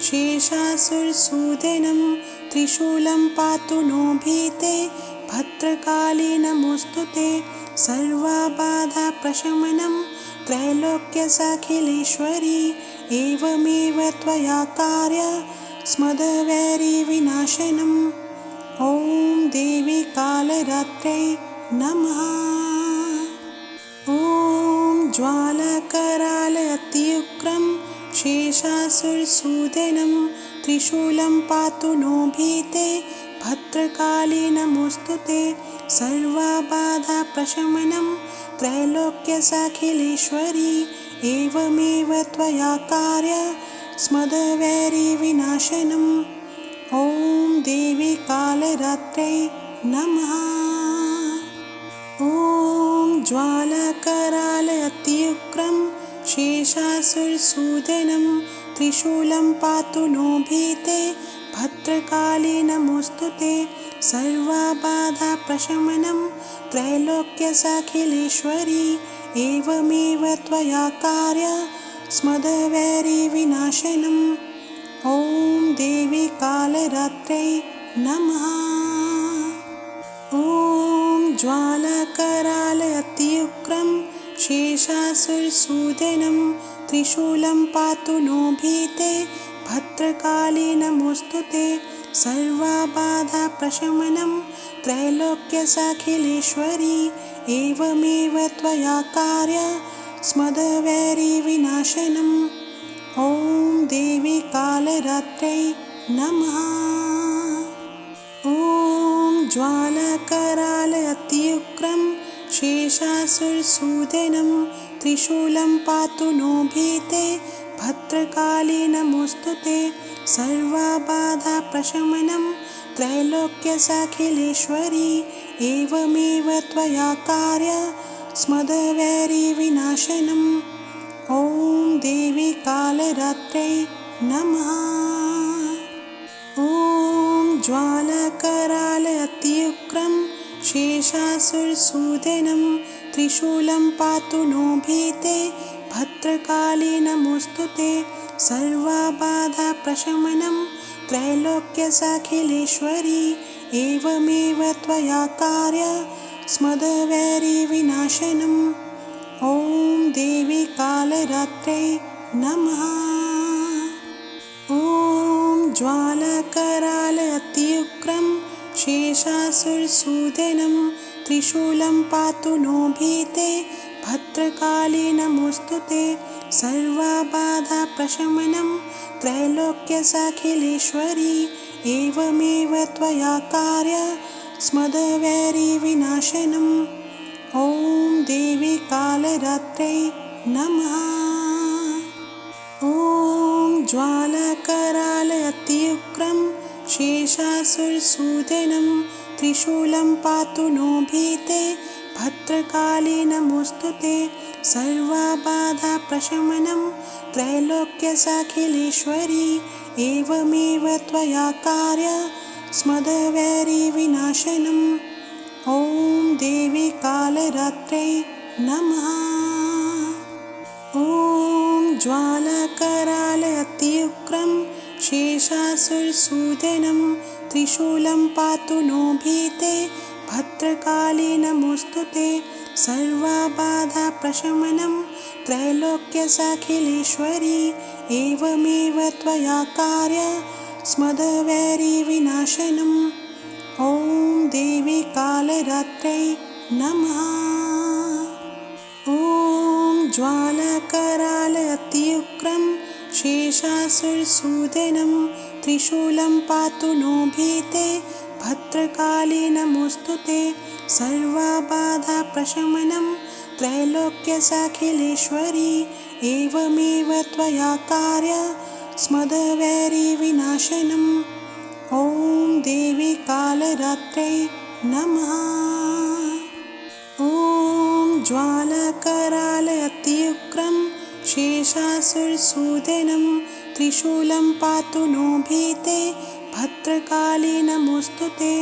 शेषासुरसूदनं त्रिशूलं पातु नो भीते भद्रकाली नमोऽस्तु ते। सर्वबाधाप्रशमनं त्रैलोक्यसाखिलेश्वरी एवमेव त्वया कार्य स्मदवैरिविनाशनम्। ॐ देवी कालरात्रै नमः। ॐ ज्वालाकरालयत्युग्रं शेषासुरसूदनं त्रिशूलं पातु नो भीते भद्रकाली नमोऽस्तु ते। सर्वबाधाप्रशमनं त्रैलोक्यसाखिलेश्वरी एवमेव त्वया कार्य स्मदवैरिविनाशनम्। ॐ देवी कालरात्रै नमः। ॐ ज्वालाकरालयत्युग्रं शेषासुरसूदनं त्रिशूलं पातु नो भीते भद्रकाली नमोऽस्तु ते। सर्वबाधाप्रशमनं त्रैलोक्यसाखिलेश्वरी एवमेव त्वया कार्य स्मदवैरिविनाशनम्। ॐ देवी कालरात्रै नमः। ॐ ज्वालाकरालयत्युग्रं शेषासुरसूदनं त्रिशूलं पातु नो भीते भद्रकाली नमोऽस्तु ते। सर्वबाधाप्रशमनं त्रैलोक्यसाखिलेश्वरी एवमेव त्वया कार्य स्मदवैरिविनाशनम्। ॐ देवी कालरात्रै नमः। ॐ ज्वालाकरालयत्युग्रं शेषासुरसूदनं त्रिशूलं पातु नो भीते भद्रकाली नमोऽस्तु ते। सर्वबाधाप्रशमनं त्रैलोक्यसाखिलेश्वरी एवमेव त्वया कार्य स्मदवैरिविनाशनम्। ॐ देवी कालरात्रै नमः। ॐ ज्वालाकरालयत्युग्रं शेषासुरसूदनं त्रिशूलं पातु नो भीते भद्रकाली नमोऽस्तु ते। सर्वबाधाप्रशमनं त्रैलोक्यसाखिलेश्वरी एवमेव त्वया कार्य स्मदवैरिविनाशनम्। ॐ देवी कालरात्रै नमः। ॐ ज्वालाकरालयत्युग्रं शेषासुरसूदनं त्रिशूलं पातु नो भीते भद्रकाली नमोऽस्तु ते। सर्वबाधाप्रशमनं त्रैलोक्यसाखिलेश्वरी एवमेव त्वया कार्य स्मदवैरिविनाशनम्। ॐ देवी कालरात्रै नमः। ॐ ज्वालाकरालयत्युग्रं शेषासुरसूदनं त्रिशूलं पातु नो भीते भद्रकाली नमोऽस्तु ते। सर्वबाधाप्रशमनं त्रैलोक्यसाखिलेश्वरी एवमेव त्वया कार्य स्मदवैरिविनाशनम्। ॐ देवी कालरात्रै नमः। ॐ ज्वालाकरालयत्युग्रं शेषासुरसूदनं त्रिशूलं पातु नो भीते भद्रकाली नमोऽस्तु ते। सर्वबाधाप्रशमनं त्रैलोक्यसाखिलेश्वरी एवमेव त्वया कार्य स्मदवैरिविनाशनम्। ॐ देवी कालरात्रै नमः। ॐ ज्वालाकरालयत्युग्रं शेषासुरसूदनं त्रिशूलं पातु नो भीते भद्रकाली नमोऽस्तु ते। सर्वबाधाप्रशमनं त्रैलोक्यसाखिलेश्वरी एवमेव त्वया कार्य स्मदवैरिविनाशनम्। ॐ देवी कालरात्रै नमः। ॐ ज्वालाकरालयत्युग्रं शेषासुरसूदनं त्रिशूलं पातु नो भीते भद्रकाली नमोऽस्तु ते।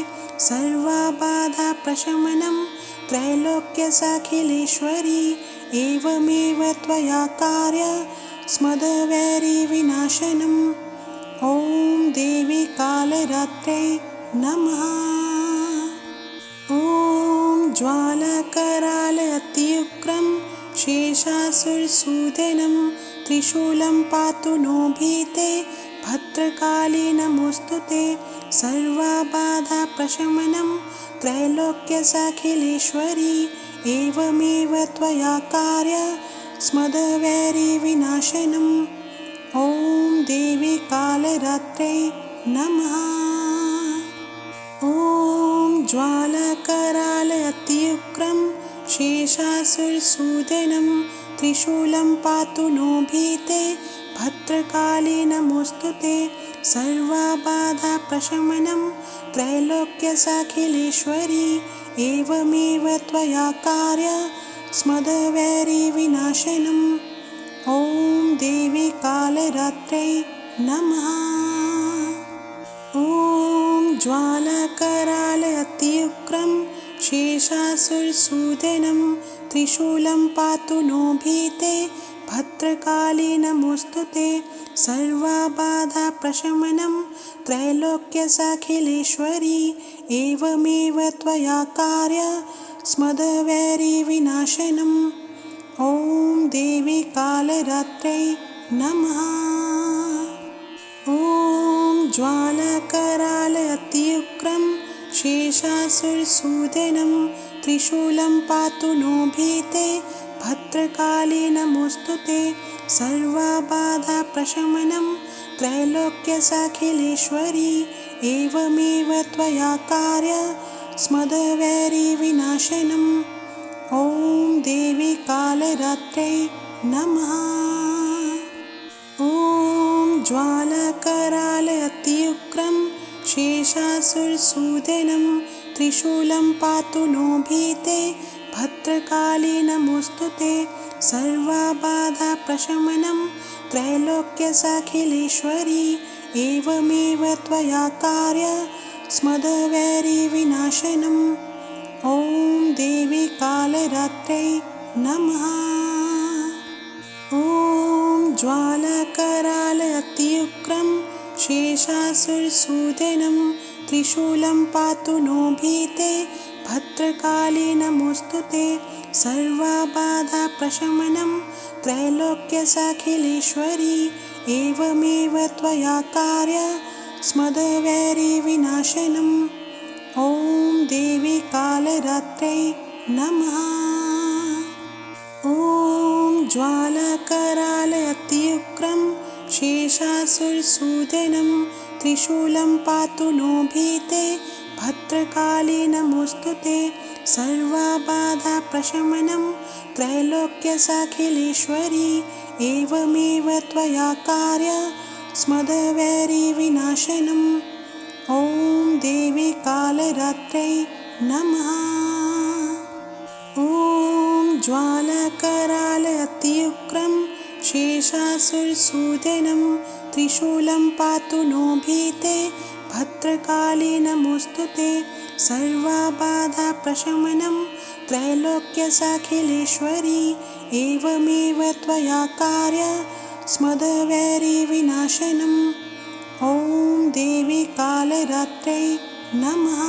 सर्वबाधाप्रशमनं त्रैलोक्यसाखिलेश्वरी एवमेव त्वया कार्य स्मदवैरिविनाशनम्। ॐ देवी कालरात्रै नमः। ज्वालाकराल अत्युग्रं शेषासुरसूदनं त्रिशूलं पातु नो भीते भद्रकाली नमोऽस्तु ते सर्वबाधाप्रशमनं त्रैलोक्यसाखिलेश्वरी एवमेव त्वया कार्यं स्मदवैरिविनाशनम् ॐ देवी कालरात्रै नमः। ॐ ज्वालाकराल अत्युग्रं शेषासुरसूदनं त्रिशूलं पातु नो भीते भद्रकाली नमोऽस्तु ते सर्वबाधाप्रशमनं त्रैलोक्यसाखिलेश्वरी एवमेव त्वया कार्यं स्मदवैरिविनाशनम् ॐ देवी कालरात्रै नमः। ॐ ज्वालाकराल अत्युग्रं शेषासुरसूदनं त्रिशूलं पातु नो भीते भद्रकाली नमोऽस्तु ते सर्वबाधाप्रशमनं त्रैलोक्यसाखिलेश्वरी एवमेव त्वया कार्यं स्मदवैरिविनाशनम् ॐ देवी कालरात्रै नमः। ॐ ज्वालाकराल अत्युग्रं शेषासुरसूदनं त्रिशूलं पातु नो भीते भद्रकाली नमोऽस्तु ते सर्वबाधाप्रशमनं त्रैलोक्यसाखिलेश्वरी एवमेव त्वया कार्यं स्मदवैरिविनाशनम् ॐ देवी कालरात्रै नमः। ॐ ज्वालाकराल अत्युग्रं शेषासुरसूदनं त्रिशूलं पातु नो भीते भद्रकाली नमोऽस्तु ते सर्वबाधाप्रशमनं त्रैलोक्यसाखिलेश्वरी एवमेव त्वया कार्यं स्मदवैरिविनाशनम् ॐ देवी कालरात्रै नमः। ॐ ज्वालाकराल अत्युग्रं शेषासुरसूदनं त्रिशूलं पातु नो भीते भद्रकाली नमोऽस्तु ते सर्वबाधाप्रशमनं त्रैलोक्यसाखिलेश्वरी एवमेव त्वया कार्यं स्मदवैरिविनाशनम् ॐ देवी कालरात्रै नमः। ॐ ज्वालाकराल अत्युग्रं शेषासुरसूदनं त्रिशूलं पातु नो भीते भद्रकाली नमोऽस्तु ते सर्वबाधाप्रशमनं त्रैलोक्यसाखिलेश्वरी एवमेव त्वया कार्यं स्मदवैरिविनाशनम् ॐ देवी कालरात्रै नमः। ॐ ज्वालाकराल अत्युग्रं शेषासुरसूदनं त्रिशूलं पातु नो भीते भद्रकाली नमोऽस्तु ते सर्वबाधाप्रशमनं त्रैलोक्यसाखिलेश्वरी एवमेव त्वया कार्यं स्मदवैरिविनाशनम् ॐ देवी कालरात्रै नमः।